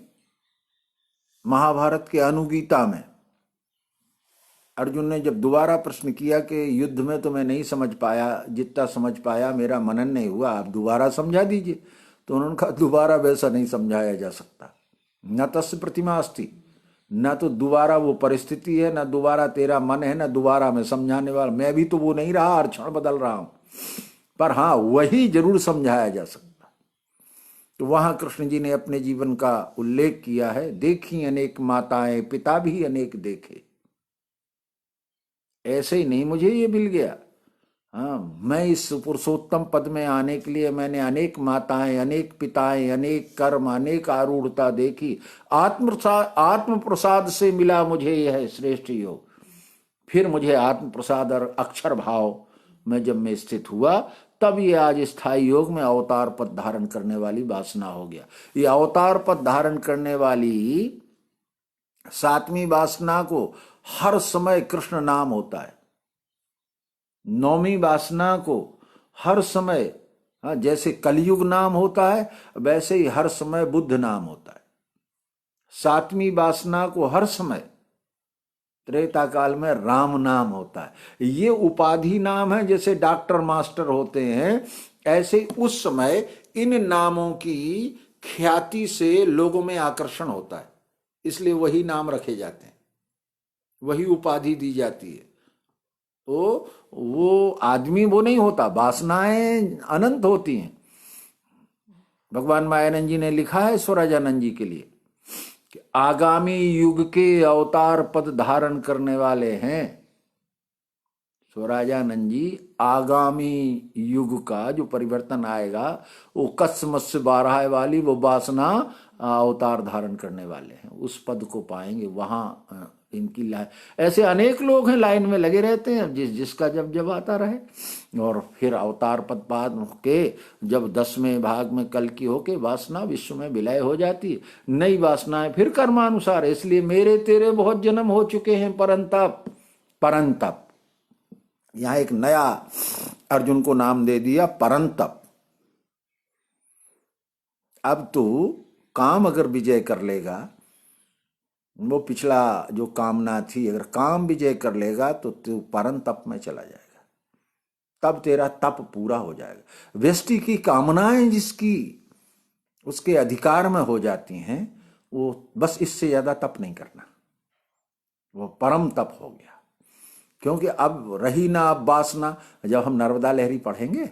महाभारत के अनुगीता में अर्जुन ने जब दोबारा प्रश्न किया कि युद्ध में तो मैं नहीं समझ पाया, जितना समझ पाया मेरा मनन नहीं हुआ, आप दोबारा समझा दीजिए। तो उन्होंने कहा दोबारा वैसा नहीं समझाया जा सकता, न तस्य प्रतिमा अस्ति, न तो दोबारा वो परिस्थिति है, न दोबारा तेरा मन है, न दोबारा मैं समझाने वाला। मैं भी तो वो नहीं रहा, हर क्षण बदल रहा हूं, पर हाँ वही जरूर समझाया जा सकता। तो वहां कृष्ण जी ने अपने जीवन का उल्लेख किया है, देखी अनेक माताएं पिता भी अनेक देखे, ऐसे ही नहीं मुझे ये मिल गया। हाँ, मैं इस पुरुषोत्तम पद में आने के लिए मैंने अनेक माताएं, अनेक पिताएं, अनेक कर्म, अनेक आरूढ़ता देखी। आत्म प्रसाद से मिला मुझे यह श्रेष्ठ योग। फिर मुझे आत्म प्रसाद और अक्षर भाव में जब मैं स्थित हुआ, तब ये आज स्थायी योग में अवतार पद धारण करने वाली वासना हो गया। ये अवतार पद धारण करने वाली सातवीं वासना को हर समय कृष्ण नाम होता है। नौवीं वासना को हर समय, जैसे कलयुग नाम होता है वैसे ही हर समय बुद्ध नाम होता है। सातवीं वासना को हर समय त्रेता काल में राम नाम होता है। ये उपाधि नाम है, जैसे डॉक्टर मास्टर होते हैं, ऐसे उस समय इन नामों की ख्याति से लोगों में आकर्षण होता है, इसलिए वही नाम रखे जाते हैं, वही उपाधि दी जाती है। तो वो आदमी वो नहीं होता, वासनाएं अनंत होती हैं। भगवान मायानंद जी ने लिखा है स्वराजानंद जी के लिए कि आगामी युग के अवतार पद धारण करने वाले हैं। स्वराजानंद जी आगामी युग का जो परिवर्तन आएगा वो कस्य मत्स्य बारह वाली वो वासना अवतार धारण करने वाले हैं, उस पद को पाएंगे। वहां इनकी लाइन, ऐसे अनेक लोग हैं लाइन में लगे रहते हैं, जिसका जब जब आता रहे। और फिर अवतार पद पाद के जब 10वें भाग में कल की होके वासना विश्व में विलय हो जाती है, नई वासनाएं फिर कर्मानुसार। इसलिए मेरे तेरे बहुत जन्म हो चुके हैं परंतप। परंतप यहां एक नया अर्जुन को नाम दे दिया, परंतप। अब तू काम अगर विजय कर लेगा, वो पिछला जो कामना थी, अगर काम विजय कर लेगा तो तू परम तप में चला जाएगा, तब तेरा तप पूरा हो जाएगा। व्यष्टि की कामनाएं जिसकी उसके अधिकार में हो जाती हैं, वो बस इससे ज्यादा तप नहीं करना, वो परम तप हो गया। क्योंकि अब रही ना अब वासना, जब हम नर्मदा लहरी पढ़ेंगे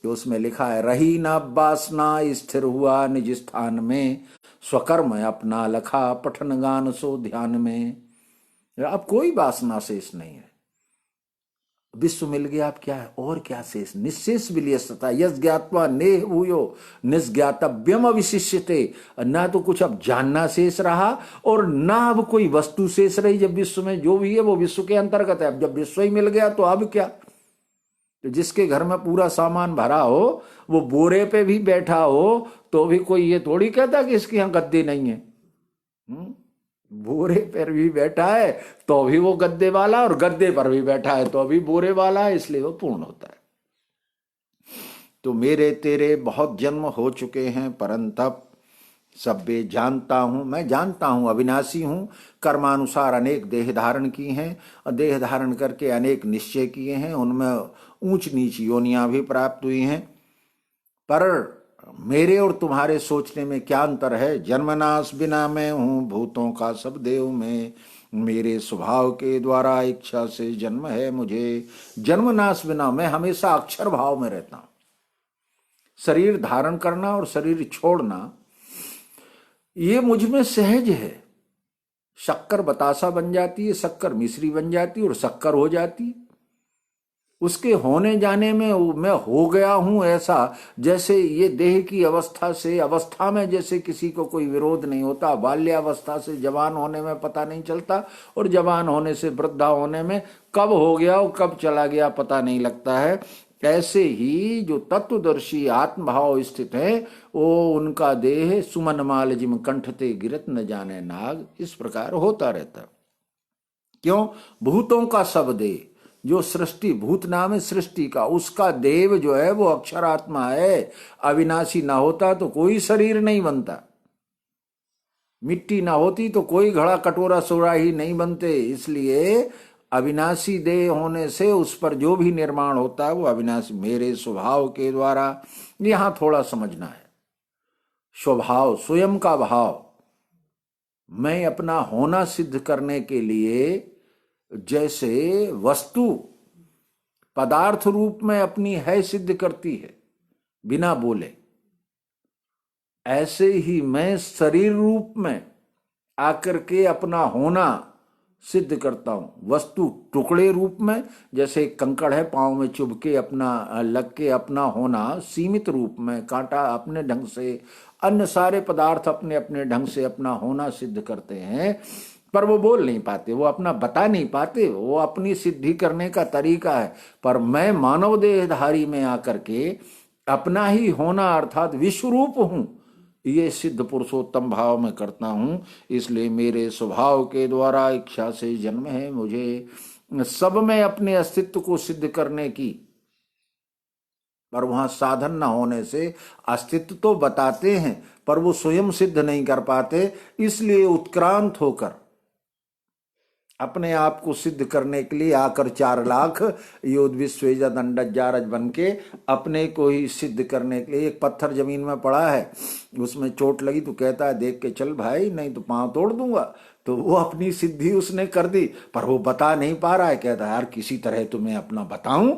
तो उसमें लिखा है रही ना अब वासना स्थिर हुआ निज स्थान में, स्वकर्म अपना लखा पठन गान सो ध्यान में। अब कोई वासना शेष नहीं है, विश्व मिल गया, अब क्या है और क्या शेष। निशेष विलियसता यस ज्ञात्वा नेह भूयो निस्ज्ञातव्यम अविशिष्यते। ना तो कुछ अब जानना शेष रहा और ना अब कोई वस्तु शेष रही। जब विश्व में जो भी है वो विश्व के अंतर्गत है। अब जब विश्व ही मिल गया तो अब क्या। तो जिसके घर में पूरा सामान भरा हो, वो बोरे पे भी बैठा हो तो भी कोई ये थोड़ी कहता कि इसके यहाँ गद्दे नहीं है। बोरे पर भी बैठा है तो भी वो गद्दे वाला, और गद्दे पर भी बैठा है तो भी बोरे वाला है, इसलिए वो पूर्ण होता है। तो मेरे तेरे बहुत जन्म हो चुके हैं परंतप सब्बे जानता हूं, मैं जानता हूं अविनाशी हूं। कर्मानुसार अनेक देह धारण की हैं और देह धारण करके अनेक निश्चय किए हैं, उनमें ऊंच नीच योनियां भी प्राप्त हुई हैं। पर मेरे और तुम्हारे सोचने में क्या अंतर है। जन्मनाश बिना मैं हूं भूतों का सब देव में, मेरे स्वभाव के द्वारा इच्छा से जन्म है मुझे। जन्मनाश बिना मैं हमेशा अक्षर भाव में रहता हूं, शरीर धारण करना और शरीर छोड़ना, ये मुझ में सहज है। शक्कर बतासा बन जाती है, शक्कर मिश्री बन जाती है और शक्कर हो जाती है। उसके होने जाने में मैं हो गया हूं ऐसा, जैसे ये देह की अवस्था से अवस्था में जैसे किसी को कोई विरोध नहीं होता, बाल्यावस्था से जवान होने में पता नहीं चलता, और जवान होने से वृद्धा होने में कब हो गया और कब चला गया पता नहीं लगता है। ऐसे ही जो तत्वदर्शी आत्मभाव स्थित है, वो उनका देह सुमन माल जिम कंठते गिरत न जाने नाग, इस प्रकार होता रहता। क्यों? भूतों का सब देह, जो सृष्टि भूत नाम है सृष्टि का, उसका देव जो है वो अक्षरात्मा है, अविनाशी ना होता तो कोई शरीर नहीं बनता, मिट्टी ना होती तो कोई घड़ा कटोरा सुराही नहीं बनते। इसलिए अविनाशी देह होने से उस पर जो भी निर्माण होता है वो अविनाशी मेरे स्वभाव के द्वारा। यहां थोड़ा समझना है, स्वभाव स्वयं का भाव। मैं अपना होना सिद्ध करने के लिए जैसे वस्तु पदार्थ रूप में अपनी है सिद्ध करती है बिना बोले, ऐसे ही मैं शरीर रूप में आकर के अपना होना सिद्ध करता हूं। वस्तु टुकड़े रूप में, जैसे कंकड़ है पांव में चुभ के अपना लग के अपना होना सीमित रूप में, कांटा अपने ढंग से, अन्य सारे पदार्थ अपने अपने ढंग से अपना होना सिद्ध करते हैं, पर वो बोल नहीं पाते, वो अपना बता नहीं पाते, वो अपनी सिद्धि करने का तरीका है। पर मैं मानव देहधारी में आकर के अपना ही होना अर्थात विश्वरूप हूं, ये सिद्ध पुरुषोत्तम भाव में करता हूं। इसलिए मेरे स्वभाव के द्वारा इच्छा से जन्म है मुझे सब में अपने अस्तित्व को सिद्ध करने की, पर वहां साधन न होने से अस्तित्व तो बताते हैं पर वो स्वयं सिद्ध नहीं कर पाते। इसलिए उत्क्रांत होकर अपने आप को सिद्ध करने के लिए आकर 4 लाख योद्ध विश्वेजा दंडज जारज बन के अपने को ही सिद्ध करने के लिए। एक पत्थर जमीन में पड़ा है, उसमें चोट लगी तो कहता है देख के चल भाई, नहीं तो पांव तोड़ दूंगा। तो वो अपनी सिद्धि उसने कर दी, पर वो बता नहीं पा रहा है। कहता है यार किसी तरह तुम्हें अपना बताऊं,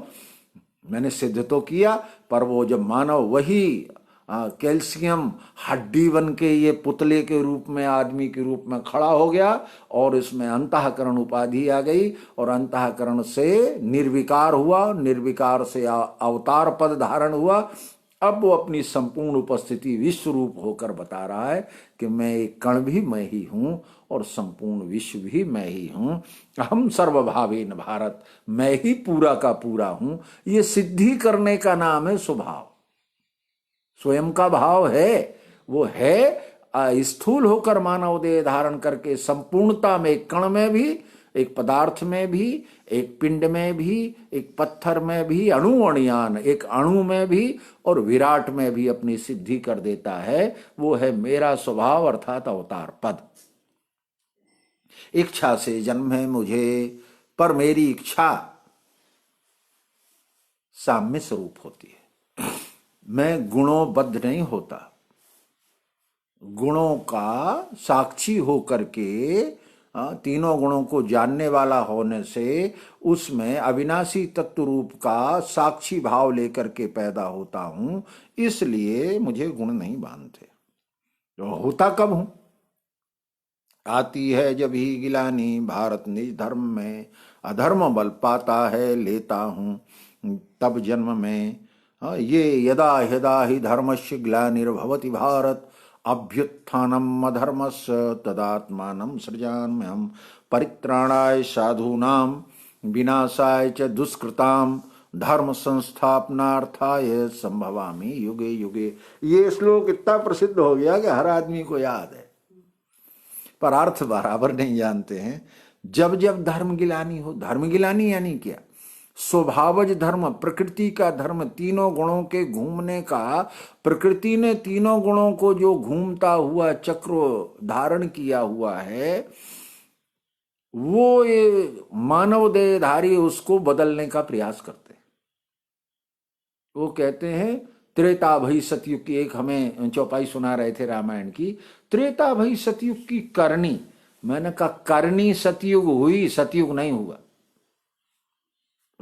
मैंने सिद्ध तो किया। पर वो जब मानव वही कैल्शियम हड्डी बन के ये पुतले के रूप में आदमी के रूप में खड़ा हो गया, और इसमें अंतःकरण उपाधि आ गई, और अंतःकरण से निर्विकार हुआ, निर्विकार से अवतार पद धारण हुआ। अब वो अपनी संपूर्ण उपस्थिति विश्व रूप होकर बता रहा है कि मैं एक कण भी मैं ही हूं और संपूर्ण विश्व भी मैं ही हूं। हम सर्वभावेन भारत, मैं ही पूरा का पूरा हूं। ये सिद्धि करने का नाम है स्वभाव। स्वयं का भाव है, वो है स्थूल होकर मानव देह धारण करके संपूर्णता में, एक कण में भी, एक पदार्थ में भी, एक पिंड में भी, एक पत्थर में भी, अणु अणुयान एक अणु में भी और विराट में भी अपनी सिद्धि कर देता है। वो है मेरा स्वभाव अर्थात अवतार पद। इच्छा से जन्म है मुझे, पर मेरी इच्छा साम्य स्वरूप होती है। मैं गुणों बद्ध नहीं होता, गुणों का साक्षी होकर के तीनों गुणों को जानने वाला होने से उसमें अविनाशी तत्व रूप का साक्षी भाव लेकर के पैदा होता हूं। इसलिए मुझे गुण नहीं बांधते। तो होता कब हूं? आती है जब ही गिलानी भारत निज धर्म में, अधर्म बल पाता है लेता हूं तब जन्म में। ये यदा यदा ही धर्मस्य ग्लानिर्भवति भारत, अभ्युत्थानम अधर्मस्य तदात्मानं सृजाम्यहम्, परित्राणाय साधूनां विनाशाय च दुष्कृतां, धर्म संस्थापनार्थाय संभवामि युगे युगे। ये श्लोक इतना प्रसिद्ध हो गया कि हर आदमी को याद है, पर अर्थ बराबर नहीं जानते हैं। जब जब धर्म गिलानी हो, धर्म गिलानी यानी क्या? स्वभावज धर्म, प्रकृति का धर्म, तीनों गुणों के घूमने का। प्रकृति ने तीनों गुणों को जो घूमता हुआ चक्र धारण किया हुआ है, वो ये मानव देहधारी उसको बदलने का प्रयास करते हैं। वो कहते हैं त्रेता भई सतयुग की, एक हमें चौपाई सुना रहे थे रामायण की, त्रेता भई सतयुग की करनी। मैंने कहा करनी सतयुग हुई, सतयुग नहीं हुआ।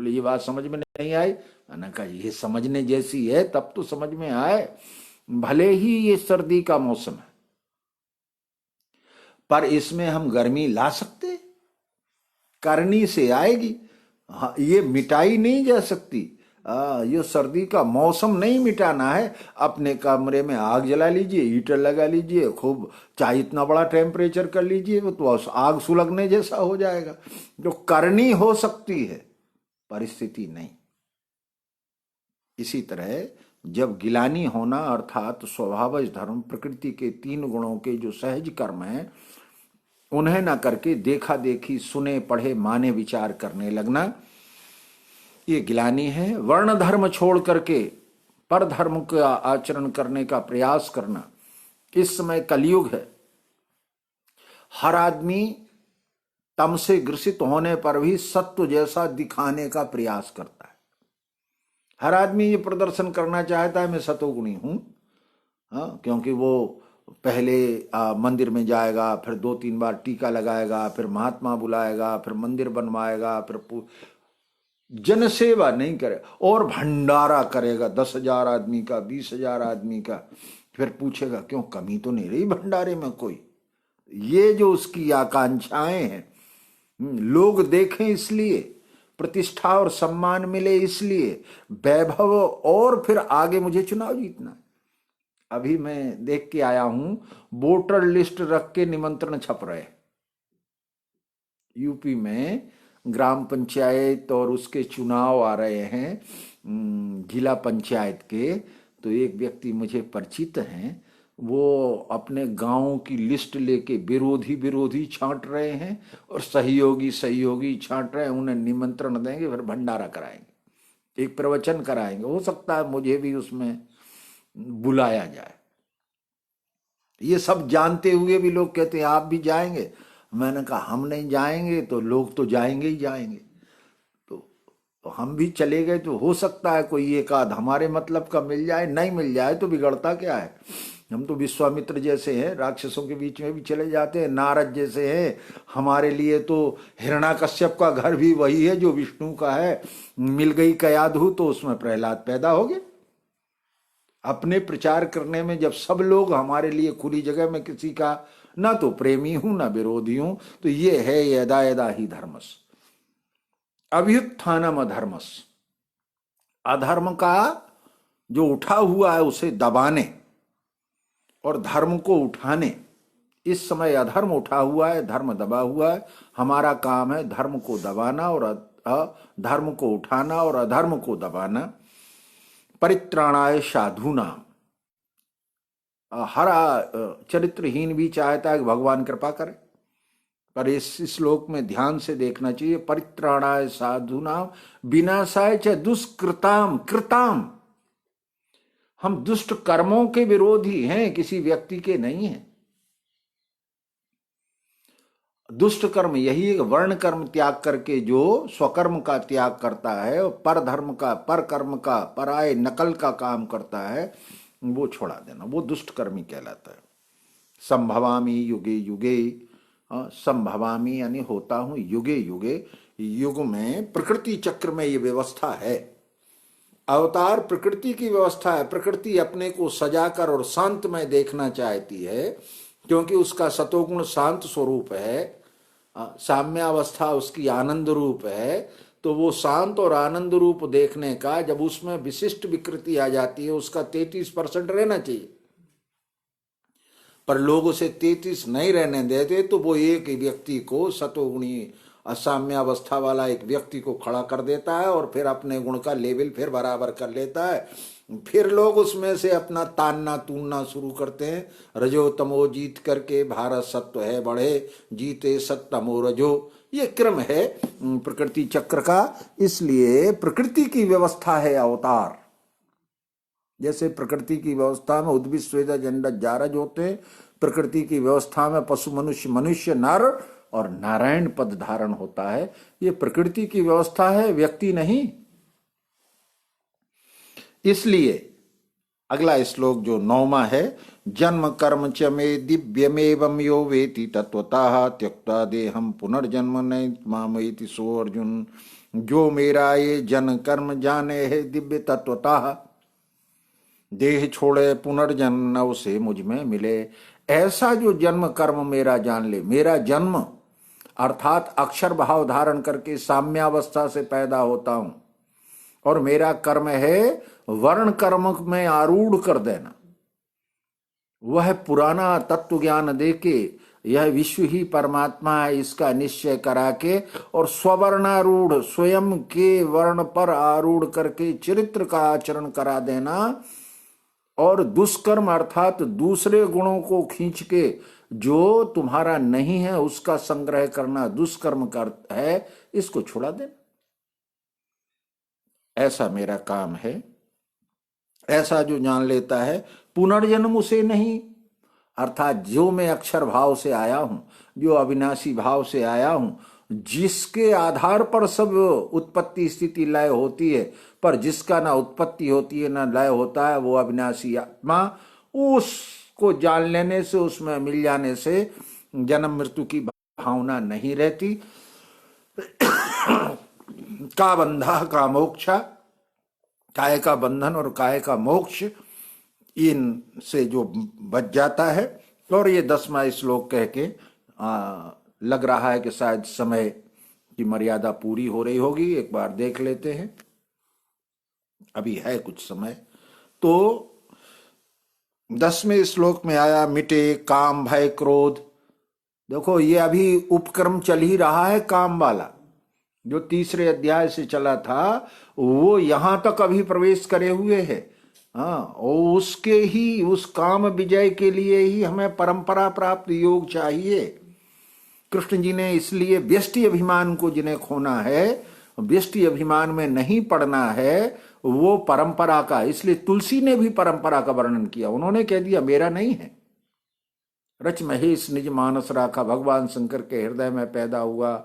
बोले ये बात समझ में नहीं आई। मैंने कहा ये समझने जैसी है तब तो समझ में आए, भले ही ये सर्दी का मौसम है पर इसमें हम गर्मी ला सकते, करनी से आएगी। हाँ, ये मिटाई नहीं जा सकती। ये सर्दी का मौसम नहीं मिटाना है। अपने कमरे में आग जला लीजिए, हीटर लगा लीजिए, खूब चाहे इतना बड़ा टेम्परेचर कर लीजिए, वो तो आग सुलगने जैसा हो जाएगा। जो करनी हो सकती है, परिस्थिति नहीं। इसी तरह जब गिलानी होना अर्थात स्वभावज धर्म, प्रकृति के 3 गुणों के जो सहज कर्म हैं उन्हें ना करके देखा देखी, सुने पढ़े माने विचार करने लगना, ये गिलानी है। वर्ण धर्म छोड़ करके पर धर्म का आचरण करने का प्रयास करना, इस समय कलयुग है। हर आदमी तम से ग्रसित होने पर भी सत्व जैसा दिखाने का प्रयास करता है। हर आदमी ये प्रदर्शन करना चाहता है मैं सतोगुणी हूं। क्योंकि वो पहले मंदिर में जाएगा, फिर 2-3 बार टीका लगाएगा, फिर महात्मा बुलाएगा, फिर मंदिर बनवाएगा, फिर जन सेवा नहीं करे और भंडारा करेगा 10,000 आदमी का, 20,000 आदमी का। फिर पूछेगा क्यों, कमी तो नहीं रही भंडारे में कोई। ये जो उसकी आकांक्षाएं हैं, लोग देखें इसलिए, प्रतिष्ठा और सम्मान मिले इसलिए, वैभव, और फिर आगे मुझे चुनाव जीतना है। अभी मैं देख के आया हूं, वोटर लिस्ट रख के निमंत्रण छप रहे। यूपी में ग्राम पंचायत और उसके चुनाव आ रहे हैं, जिला पंचायत के। तो एक व्यक्ति मुझे परिचित हैं, वो अपने गांव की लिस्ट लेके विरोधी विरोधी छांट रहे हैं और सहयोगी सहयोगी छांट रहे हैं। उन्हें निमंत्रण देंगे, फिर भंडारा कराएंगे, एक प्रवचन कराएंगे। हो सकता है मुझे भी उसमें बुलाया जाए। ये सब जानते हुए भी लोग कहते हैं आप भी जाएंगे। मैंने कहा हम नहीं जाएंगे तो लोग तो जाएंगे ही जाएंगे। तो हम भी चले गए तो हो सकता है कोई एक आध हमारे मतलब का मिल जाए, नहीं मिल जाए तो बिगड़ता क्या है। हम तो विश्वामित्र जैसे हैं, राक्षसों के बीच में भी चले जाते हैं। नारद जैसे हैं, हमारे लिए तो हिरण्याकश्यप का घर भी वही है जो विष्णु का है। मिल गई कयाधु तो उसमें प्रहलाद पैदा हो गए। अपने प्रचार करने में जब सब लोग हमारे लिए खुली जगह में किसी का ना तो प्रेमी हूं ना विरोधी हूं, तो ये है यदा यदा ही धर्मस अभ्युत्थानम अधर्मस। अधर्म का जो उठा हुआ है उसे दबाने और धर्म को उठाने। इस समय अधर्म उठा हुआ है, धर्म दबा हुआ है। हमारा काम है धर्म को दबाना और धर्म को उठाना और अधर्म को दबाना। परित्राणाय साधूनाम, हर चरित्रहीन भी चाहता है कि भगवान कृपा करे, पर इस श्लोक में ध्यान से देखना चाहिए। परित्राणाय साधूनाम विनाशाय च दुष्कृताम कृताम। हम दुष्ट कर्मों के विरोधी हैं, किसी व्यक्ति के नहीं हैं। दुष्ट कर्म यही है, वर्ण कर्म त्याग करके जो स्वकर्म का त्याग करता है, पर धर्म का, पर कर्म का, पराये नकल का काम करता है, वो छोड़ा देना, वो दुष्ट कर्मी कहलाता है। संभवामी युगे युगे, संभवामी यानी होता हूं युगे युगे। युग में प्रकृति चक्र में ये व्यवस्था है। अवतार प्रकृति की व्यवस्था है। प्रकृति अपने को सजाकर और शांत में देखना चाहती है, क्योंकि उसका सतोगुण शांत स्वरूप है, साम्यावस्था उसकी आनंद रूप है। तो वो शांत और आनंद रूप देखने का, जब उसमें विशिष्ट विकृति आ जाती है, उसका 33% रहना चाहिए। पर लोग उसे 33 नहीं रहने देते, तो वो एक व्यक्ति को, सतोगुणी असाम्यावस्था वाला एक व्यक्ति को खड़ा कर देता है और फिर अपने गुण का लेवल फिर बराबर कर लेता है। फिर लोग उसमें से अपना तानना तूनना शुरू करते हैं। रजो तमो जीत करके भारत सत्व है बढ़े, जीते सत्तमो रजो। ये क्रम है प्रकृति चक्र का। इसलिए प्रकृति की व्यवस्था है अवतार। जैसे प्रकृति की व्यवस्था में उद्भिद स्वेद जंड जारज होते हैं, प्रकृति की व्यवस्था में पशु मनुष्य, मनुष्य नर और नारायण पद धारण होता है। ये प्रकृति की व्यवस्था है, व्यक्ति नहीं। इसलिए अगला श्लोक जो 9वां है, जन्म कर्म च मे दिव्यमेवं यो वेति तत्वतः त्यक्त्वा देहं पुनर्जन्म नैति मामेति सो अर्जुन। जो मेरा ये जन कर्म जाने है दिव्य तत्वतः, देह छोड़े पुनर्जन्म नव से मुझ में मिले। ऐसा जो जन्म कर्म मेरा जान ले, मेरा जन्म अर्थात अक्षर भाव धारण करके साम्यावस्था से पैदा होता हूं, और मेरा कर्म है वर्ण कर्म में आरूढ़ कर देना। वह पुराना तत्व ज्ञान देके यह विश्व ही परमात्मा है इसका निश्चय करा के, और स्ववर्णारूढ़ स्वयं के वर्ण पर आरूढ़ करके चरित्र का आचरण करा देना, और दुष्कर्म अर्थात दूसरे गुणों को खींच के जो तुम्हारा नहीं है उसका संग्रह करना दुष्कर्म कर है, इसको छुड़ा देना। ऐसा मेरा काम है। ऐसा जो जान लेता है पुनर्जन्म उसे नहीं, अर्थात जो मैं अक्षर भाव से आया हूं, जो अविनाशी भाव से आया हूं, जिसके आधार पर सब उत्पत्ति स्थिति लय होती है, पर जिसका ना उत्पत्ति होती है ना लय होता है, वो अविनाशी आत्मा, उसको जान लेने से, उसमें मिल जाने से जन्म मृत्यु की भावना नहीं रहती। का बंधा का मोक्षा, काय का बंधन और काय का मोक्ष, इन से जो बच जाता है। और ये 10वां श्लोक कह के लग रहा है कि शायद समय की मर्यादा पूरी हो रही होगी, एक बार देख लेते हैं, अभी है कुछ समय। तो 10वें श्लोक में आया मिटे काम भय क्रोध। देखो ये अभी उपक्रम चल ही रहा है, काम वाला जो तीसरे अध्याय से चला था वो यहां तक अभी प्रवेश करे हुए है। हाँ, और उसके ही उस काम विजय के लिए ही हमें परंपरा प्राप्त योग चाहिए। कृष्ण जी ने इसलिए व्यष्टि अभिमान को जिन्हें खोना है, व्यष्टि अभिमान में नहीं पड़ना है, वो परंपरा का, इसलिए तुलसी ने भी परंपरा का वर्णन किया। उन्होंने कह दिया मेरा नहीं है, रच महेश निज मानस राखा, भगवान शंकर के हृदय में पैदा हुआ,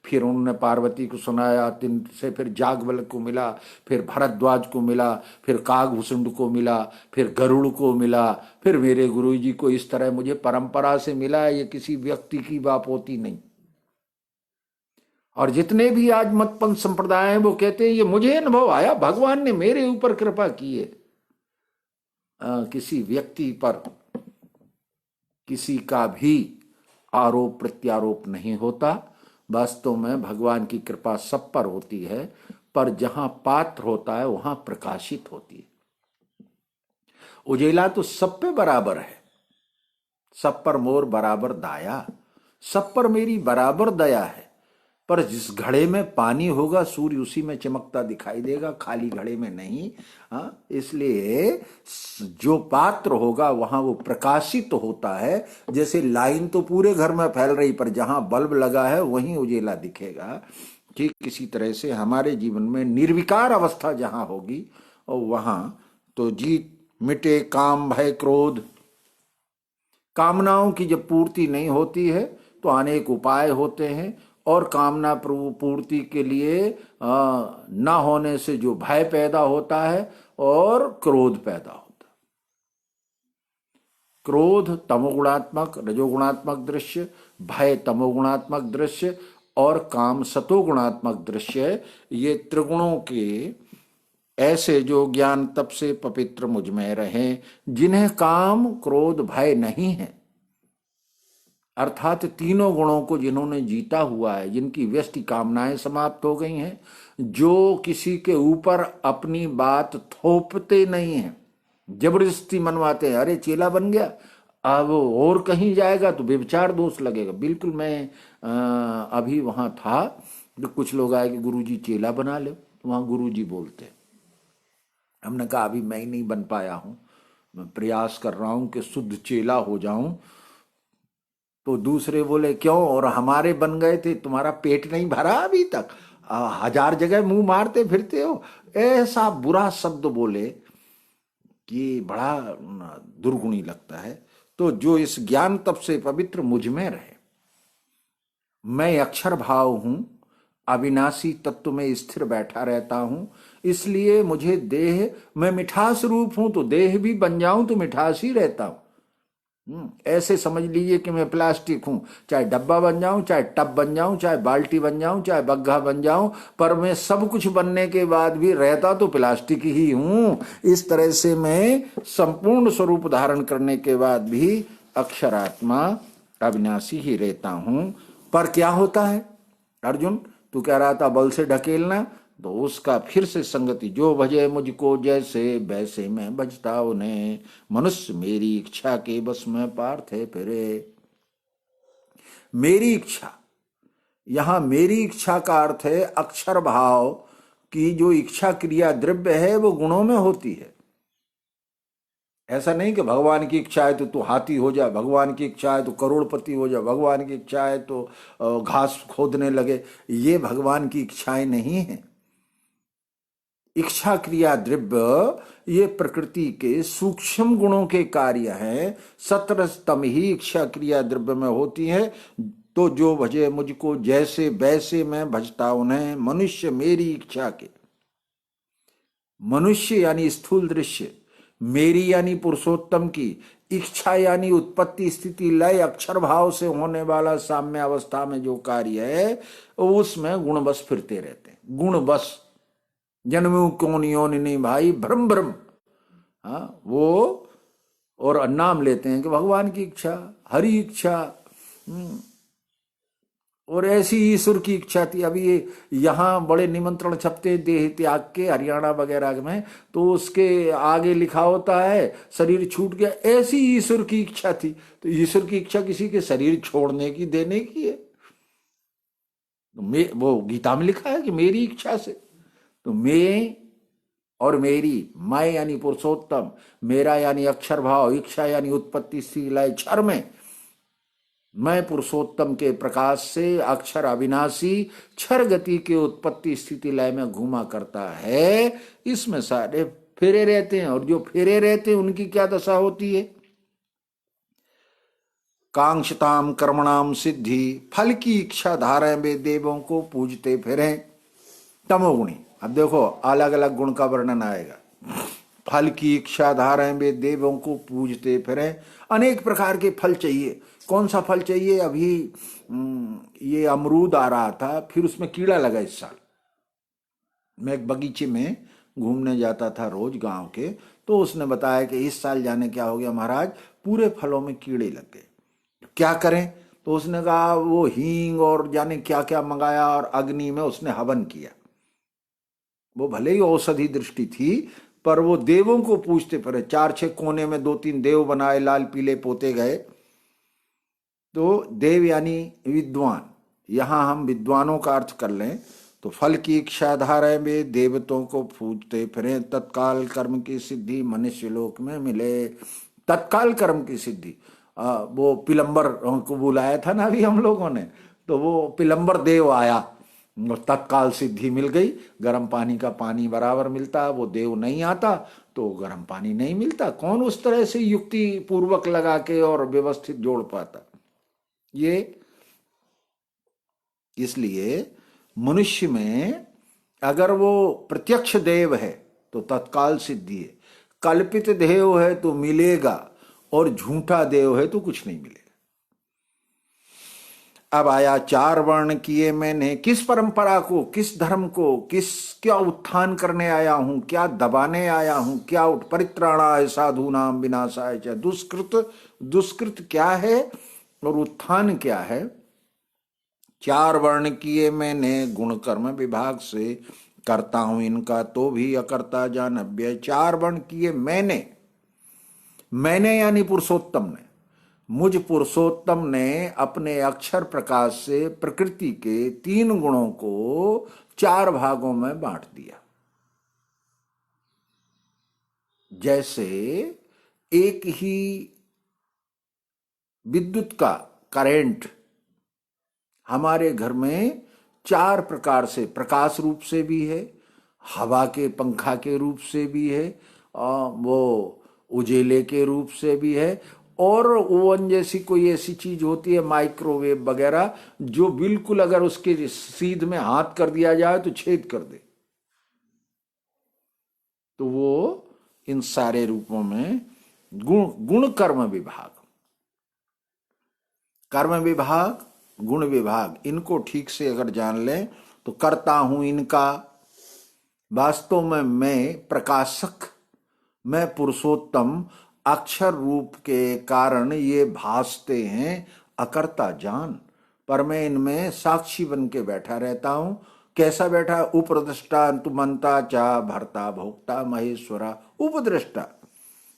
फिर उन्होंने पार्वती को सुनाया, तीन से फिर जागवल को मिला, फिर भरद्वाज को मिला, फिर कागभूषुंड को मिला, फिर गरुड़ को मिला, फिर मेरे गुरु जी को। इस तरह मुझे परंपरा से मिला है, ये किसी व्यक्ति की बात होती नहीं। और जितने भी आज मतपंथ संप्रदाय हैं वो कहते हैं ये मुझे अनुभव आया, भगवान ने मेरे ऊपर कृपा की है। किसी व्यक्ति पर किसी का भी आरोप प्रत्यारोप नहीं होता, वास्तव में भगवान की कृपा सब पर होती है, पर जहां पात्र होता है वहां प्रकाशित होती है। उजेला तो सब पे बराबर है, सब पर मोर बराबर दाया, सब पर मेरी बराबर दया है, पर जिस घड़े में पानी होगा सूर्य उसी में चमकता दिखाई देगा, खाली घड़े में नहीं। हाँ, इसलिए जो पात्र होगा वहां वो प्रकाशित होता है। जैसे लाइन तो पूरे घर में फैल रही, पर जहां बल्ब लगा है वहीं उजेला दिखेगा। ठीक इसी तरह से हमारे जीवन में निर्विकार अवस्था जहां होगी और वहां तो जीत मिटे काम भय क्रोध। कामनाओं की जब पूर्ति नहीं होती है तो अनेक उपाय होते हैं, और कामना पूर्ति के लिए ना होने से जो भय पैदा होता है और क्रोध पैदा होता है। क्रोध तमोगुणात्मक रजोगुणात्मक दृश्य, भय तमोगुणात्मक दृश्य और काम सतोगुणात्मक दृश्य, ये त्रिगुणों के ऐसे जो ज्ञान तप से पवित्र मुझ में रहे, जिन्हें काम क्रोध भय नहीं है, अर्थात तीनों गुणों को जिन्होंने जीता हुआ है, जिनकी व्यष्टि कामनाएं समाप्त हो गई हैं, जो किसी के ऊपर अपनी बात थोपते नहीं हैं, जबरदस्ती मनवाते हैं, अरे चेला बन गया अब और कहीं जाएगा तो व्यभिचार दोष लगेगा। बिल्कुल, मैं अभी वहां था तो कुछ लोग आए कि गुरुजी चेला बना ले, वहां गुरुजी बोलते हैं। हमने कहा अभी मैं ही नहीं बन पाया हूं, मैं प्रयास कर रहा हूं कि शुद्ध चेला हो जाऊं। तो दूसरे बोले क्यों, और हमारे बन गए थे, तुम्हारा पेट नहीं भरा अभी तक, 1000 जगह मुंह मारते फिरते हो। ऐसा बुरा शब्द बोले कि बड़ा दुर्गुणी लगता है। तो जो इस ज्ञान तप से पवित्र मुझ में रहे, मैं अक्षर भाव हूं, अविनाशी तत्व में स्थिर बैठा रहता हूं, इसलिए मुझे देह, मैं मिठास रूप हूं तो देह भी बन जाऊं तो मिठास ही रहता हूं। ऐसे समझ लीजिए कि मैं प्लास्टिक हूं, चाहे डब्बा बन जाऊं, चाहे टब बन जाऊं, चाहे बाल्टी बन जाऊं, चाहे बग्घा बन जाऊं, पर मैं सब कुछ बनने के बाद भी रहता तो प्लास्टिक ही हूं। इस तरह से मैं संपूर्ण स्वरूप धारण करने के बाद भी अक्षरात्मा अविनाशी ही रहता हूं। पर क्या होता है अर्जुन, तू कह रहा था बल से ढकेलना, तो उसका फिर से संगति, जो भजे मुझको जैसे वैसे मैं भजता उन्हें, मनुष्य मेरी इच्छा के बस में पार्थ है फिरे। मेरी इच्छा, यहां मेरी इच्छा का अर्थ है अक्षर भाव की जो इच्छा क्रिया द्रव्य है वो गुणों में होती है। ऐसा नहीं कि भगवान की इच्छा है तो तू हाथी हो जा, भगवान की इच्छा है तो करोड़पति हो जा, भगवान की इच्छा है तो घास खोदने लगे। ये भगवान की इच्छाएं नहीं है। इच्छा क्रिया द्रव्य ये प्रकृति के सूक्ष्म गुणों के कार्य हैं। सत्रस्तम ही इच्छा क्रिया द्रव्य में होती है। तो जो भजे मुझको जैसे वैसे मैं भजता उन्हें, मनुष्य मेरी इच्छा के, मनुष्य यानी स्थूल दृश्य, मेरी यानी पुरुषोत्तम की, इच्छा यानी उत्पत्ति स्थिति लय अक्षर भाव से होने वाला साम्य अवस्था में जो कार्य है उसमें गुण बस फिरते रहते हैं। गुण बस जन्मू कौन योनि नहीं भाई, भ्रम भ्रम। हाँ वो, और नाम लेते हैं कि भगवान की इच्छा, हरि इच्छा, और ऐसी ईश्वर की इच्छा थी। अभी ये यहाँ बड़े निमंत्रण छपते देह त्याग के हरियाणा वगैरह में, तो उसके आगे लिखा होता है शरीर छूट गया, ऐसी ईश्वर की इच्छा थी। तो ईश्वर की इच्छा किसी के शरीर छोड़ने की, देने की है। तो वो गीता में लिखा है कि मेरी इच्छा से, तो मैं और मेरी, मैं यानी पुरुषोत्तम, मेरा यानी अक्षर भाव, इच्छा यानी उत्पत्ति स्थिति लय क्षर में, मैं पुरुषोत्तम के प्रकाश से अक्षर अविनाशी क्षर गति के उत्पत्ति स्थिति लय में घूमा करता है। इसमें सारे फेरे रहते हैं, और जो फेरे रहते हैं उनकी क्या दशा होती है? कांक्षताम कर्मणाम सिद्धि, फल की इच्छा धारा में देवों को पूजते फिरे। तमोगुणी, अब देखो अलग अलग गुण का वर्णन आएगा। फल की इच्छा धारा में देवों को पूजते फिरे, अनेक प्रकार के फल चाहिए। कौन सा फल चाहिए? अभी ये अमरूद आ रहा था, फिर उसमें कीड़ा लगा इस साल। मैं एक बगीचे में घूमने जाता था रोज गांव के, तो उसने बताया कि इस साल जाने क्या हो गया महाराज, पूरे फलों में कीड़े लग गए, क्या करें? तो उसने कहा वो हींग और जाने क्या क्या मंगाया और अग्नि में उसने हवन किया। वो भले ही औषधि दृष्टि थी, पर वो देवों को पूछते फिरे। 4-6 कोने में 2-3 देव बनाए, लाल पीले पोते गए। तो देव यानी विद्वान, यहां हम विद्वानों का अर्थ कर लें तो फल की इच्छा धारा में देवताओं को पूजते फिरे, तत्काल कर्म की सिद्धि मनुष्य लोक में मिले। तत्काल कर्म की सिद्धि, वो पिलंबर को बुलाया था ना अभी हम लोगों ने, तो वो पिलंबर देव आया और तत्काल सिद्धि मिल गई। गर्म पानी का पानी बराबर मिलता, वो देव नहीं आता तो गर्म पानी नहीं मिलता। कौन उस तरह से युक्ति पूर्वक लगा के और व्यवस्थित जोड़ पाता? ये इसलिए मनुष्य में अगर वो प्रत्यक्ष देव है तो तत्काल सिद्धि है, कल्पित देव है तो मिलेगा, और झूठा देव है तो कुछ नहीं मिलेगा। अब आया 4 वर्ण किए मैंने, किस परंपरा को, किस धर्म को, क्या उत्थान करने आया हूं, क्या दबाने आया हूं, क्या परित्राणाय साधूनाम विनाशाय च दुष्कृत। दुष्कृत क्या है और उत्थान क्या है? 4 वर्ण किए मैंने, गुण कर्म विभाग से करता हूं इनका, तो भी अकर्ता जानव्य। 4 वर्ण किए मैंने यानी पुरुषोत्तम ने, मुझ पुरुषोत्तम ने अपने अक्षर प्रकाश से प्रकृति के 3 गुणों को 4 भागों में बांट दिया। जैसे एक ही विद्युत का करंट हमारे घर में 4 प्रकार से, प्रकाश रूप से भी है, हवा के पंखा के रूप से भी है, वो उजेले के रूप से भी है, और ओवन जैसी कोई ऐसी चीज होती है माइक्रोवेव वगैरह, जो बिल्कुल अगर उसके सीध में हाथ कर दिया जाए तो छेद कर दे। तो वो इन सारे रूपों में गुण कर्म विभाग, कर्म विभाग, गुण विभाग, इनको ठीक से अगर जान लें तो करता हूं इनका, वास्तव में मैं प्रकाशक, मैं पुरुषोत्तम अक्षर रूप के कारण ये भासते हैं अकर्ता जान, पर मैं इनमें साक्षी बन के बैठा रहता हूं। कैसा बैठा? उपद्रष्टा अंतुमंता चा भरता भोक्ता महेश्वरा। उपद्रष्टा,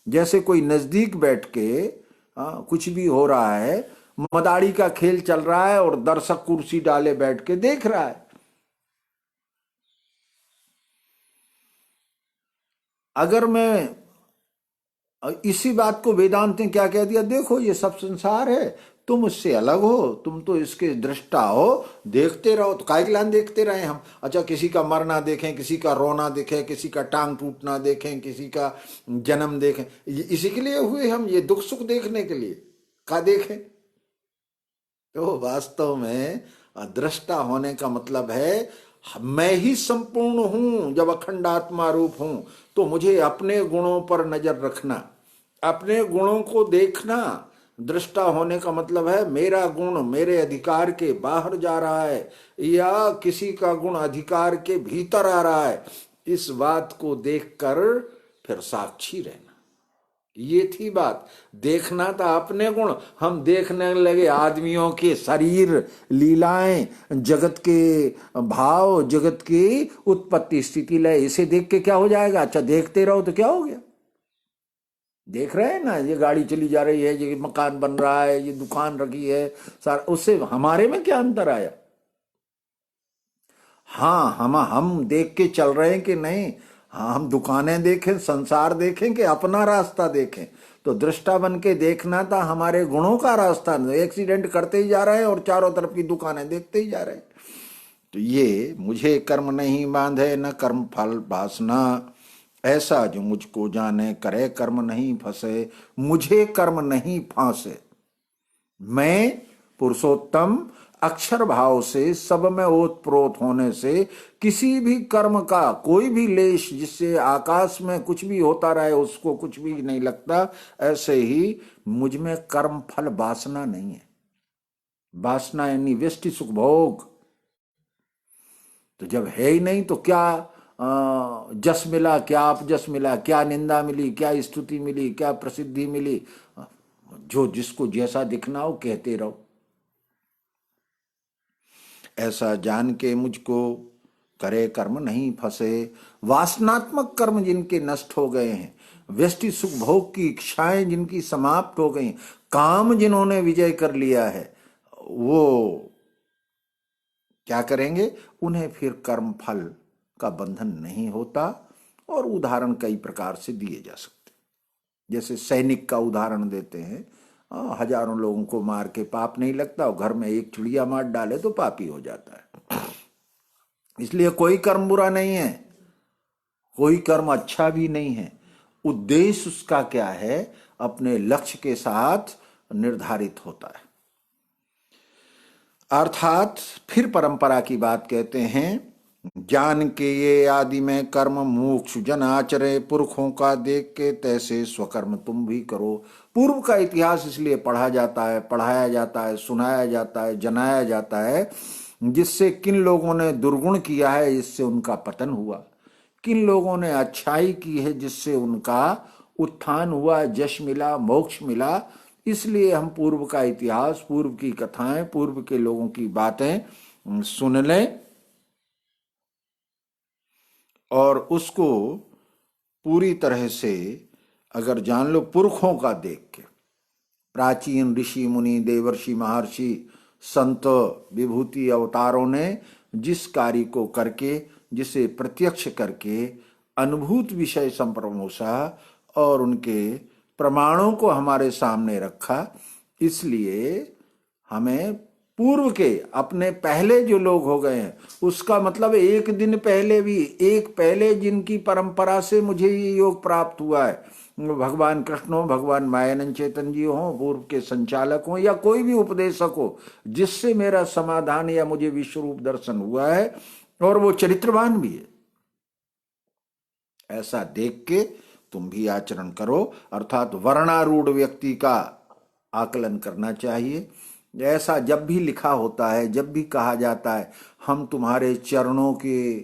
जैसे कोई नजदीक बैठ के कुछ भी हो रहा है, मदारी का खेल चल रहा है और दर्शक कुर्सी डाले बैठ के देख रहा है। अगर मैं इसी बात को वेदांत ने क्या कह दिया, देखो ये सब संसार है, तुम उससे अलग हो, तुम तो इसके दृष्टा हो, देखते रहो। तो काय के लान देखते रहे हम? अच्छा, किसी का मरना देखें, किसी का रोना देखें, किसी का टांग टूटना देखें, किसी का जन्म देखें, इसी के लिए हुए हम, ये दुख सुख देखने के लिए का देखें? तो वास्तव में दृष्टा होने का मतलब है मैं ही संपूर्ण हूं। जब अखंड आत्मा रूप हूं तो मुझे अपने गुणों पर नजर रखना, अपने गुणों को देखना। दृष्टा होने का मतलब है मेरा गुण मेरे अधिकार के बाहर जा रहा है या किसी का गुण अधिकार के भीतर आ रहा है, इस बात को देखकर फिर साक्षी रहना। ये थी बात। देखना था अपने गुण, हम देखने लगे आदमियों के शरीर, लीलाएं, जगत के भाव, जगत की उत्पत्ति स्थिति लय। इसे देख के क्या हो जाएगा? अच्छा, देखते रहो तो क्या हो गया? देख रहे हैं ना, ये गाड़ी चली जा रही है, ये मकान बन रहा है, ये दुकान रखी है, सारा, उससे हमारे में क्या अंतर आया? हाँ, हम देख के चल रहे हैं कि नहीं? हाँ, हम दुकानें देखें, संसार देखें कि अपना रास्ता देखें? तो दृष्टा बन के देखना था हमारे गुणों का रास्ता। एक्सीडेंट करते ही जा रहे हैं और चारों तरफ की दुकानें देखते ही जा रहे हैं। तो ये मुझे कर्म नहीं बांधे न कर्म फल वासना, ऐसा जो मुझको जाने करे कर्म नहीं फंसे, मुझे कर्म नहीं फांसे। मैं पुरुषोत्तम अक्षर भाव से सब में ओतप्रोत होने से किसी भी कर्म का कोई भी लेश, जिससे आकाश में कुछ भी होता रहे उसको कुछ भी नहीं लगता, ऐसे ही मुझ में कर्म फल वासना नहीं है। वासना यानी व्यष्टि सुख भोग। तो जब है ही नहीं तो क्या जस मिला, क्या अपजस मिला, क्या निंदा मिली, क्या स्तुति मिली, क्या प्रसिद्धि मिली? जो जिसको जैसा दिखना हो कहते रहो। ऐसा जान के मुझको करे कर्म नहीं फंसे। वासनात्मक कर्म जिनके नष्ट हो गए हैं, व्यष्टि सुख भोग की इच्छाएं जिनकी समाप्त हो गई, काम जिन्होंने विजय कर लिया है, वो क्या करेंगे? उन्हें फिर कर्म फल का बंधन नहीं होता। और उदाहरण कई प्रकार से दिए जा सकते, जैसे सैनिक का उदाहरण देते हैं। हजारों लोगों को मार के पाप नहीं लगता, और घर में एक चिड़िया मार डाले तो पापी हो जाता है। इसलिए कोई कर्म बुरा नहीं है, कोई कर्म अच्छा भी नहीं है। उद्देश्य उसका क्या है, अपने लक्ष्य के साथ निर्धारित होता है। अर्थात फिर परंपरा की बात कहते हैं, जान के ये आदि में कर्म मोक्ष जन आचरे, पुरखों का देख के तैसे स्वकर्म तुम भी करो। पूर्व का इतिहास इसलिए पढ़ा जाता है, पढ़ाया जाता है, सुनाया जाता है, जनाया जाता है, जिससे किन लोगों ने दुर्गुण किया है जिससे उनका पतन हुआ, किन लोगों ने अच्छाई की है जिससे उनका उत्थान हुआ, यश मिला, मोक्ष मिला। इसलिए हम पूर्व का इतिहास, पूर्व की कथाएं, पूर्व के लोगों की बातें सुन लें और उसको पूरी तरह से अगर जान लो, पुरखों का देख के, प्राचीन ऋषि मुनि देवर्षि महर्षि संत विभूति अवतारों ने जिस कार्य को करके, जिसे प्रत्यक्ष करके अनुभूत विषय संप्रमोषा और उनके प्रमाणों को हमारे सामने रखा, इसलिए हमें पूर्व के अपने पहले जो लोग हो गए हैं, उसका मतलब एक दिन पहले भी, एक पहले जिनकी परंपरा से मुझे ये योग प्राप्त हुआ है, भगवान कृष्ण हो, भगवान मायानंद चैतन्य जी हो, पूर्व के संचालक हो या कोई भी उपदेशक हो, जिससे मेरा समाधान या मुझे विश्व रूप दर्शन हुआ है और वो चरित्रवान भी है, ऐसा देख के तुम भी आचरण करो। अर्थात वर्णारूढ़ व्यक्ति का आकलन करना चाहिए। ऐसा जब भी लिखा होता है, जब भी कहा जाता है हम तुम्हारे चरणों के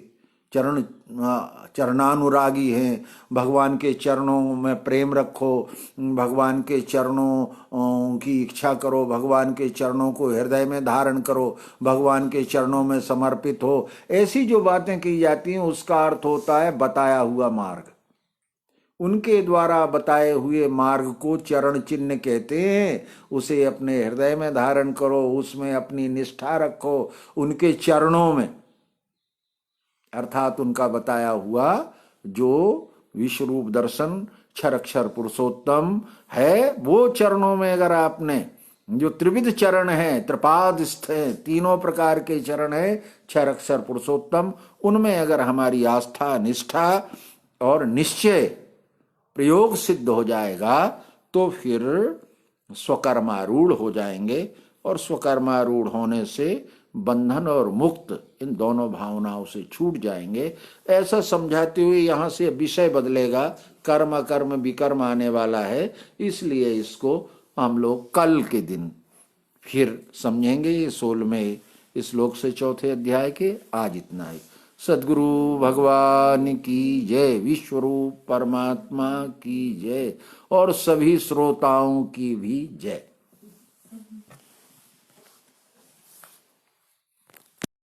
चरणानुरागी हैं, भगवान के चरणों में प्रेम रखो, भगवान के चरणों की इच्छा करो, भगवान के चरणों को हृदय में धारण करो, भगवान के चरणों में समर्पित हो, ऐसी जो बातें की जाती हैं उसका अर्थ होता है बताया हुआ मार्ग। उनके द्वारा बताए हुए मार्ग को चरण चिन्ह कहते हैं। उसे अपने हृदय में धारण करो, उसमें अपनी निष्ठा रखो, उनके चरणों में, अर्थात उनका बताया हुआ जो विश्वरूप दर्शन क्षर अक्षर पुरुषोत्तम है, वो चरणों में अगर आपने जो त्रिविध चरण है, त्रिपाद स्थ तीनों प्रकार के चरण है क्षर अक्षर पुरुषोत्तम, उनमें अगर हमारी आस्था, निष्ठा और निश्चय प्रयोग सिद्ध हो जाएगा तो फिर स्वकर्मारूढ़ हो जाएंगे, और स्वकर्मारूढ़ होने से बंधन और मुक्त इन दोनों भावनाओं से छूट जाएंगे। ऐसा समझाते हुए यहाँ से विषय बदलेगा, कर्म अकर्म विकर्म आने वाला है, इसलिए इसको हम लोग कल के दिन फिर समझेंगे। ये 16वें श्लोक से 4थे अध्याय के। आज इतना ही। सद्गुरु भगवान की जय, विश्वरूप परमात्मा की जय, और सभी श्रोताओं की भी जय।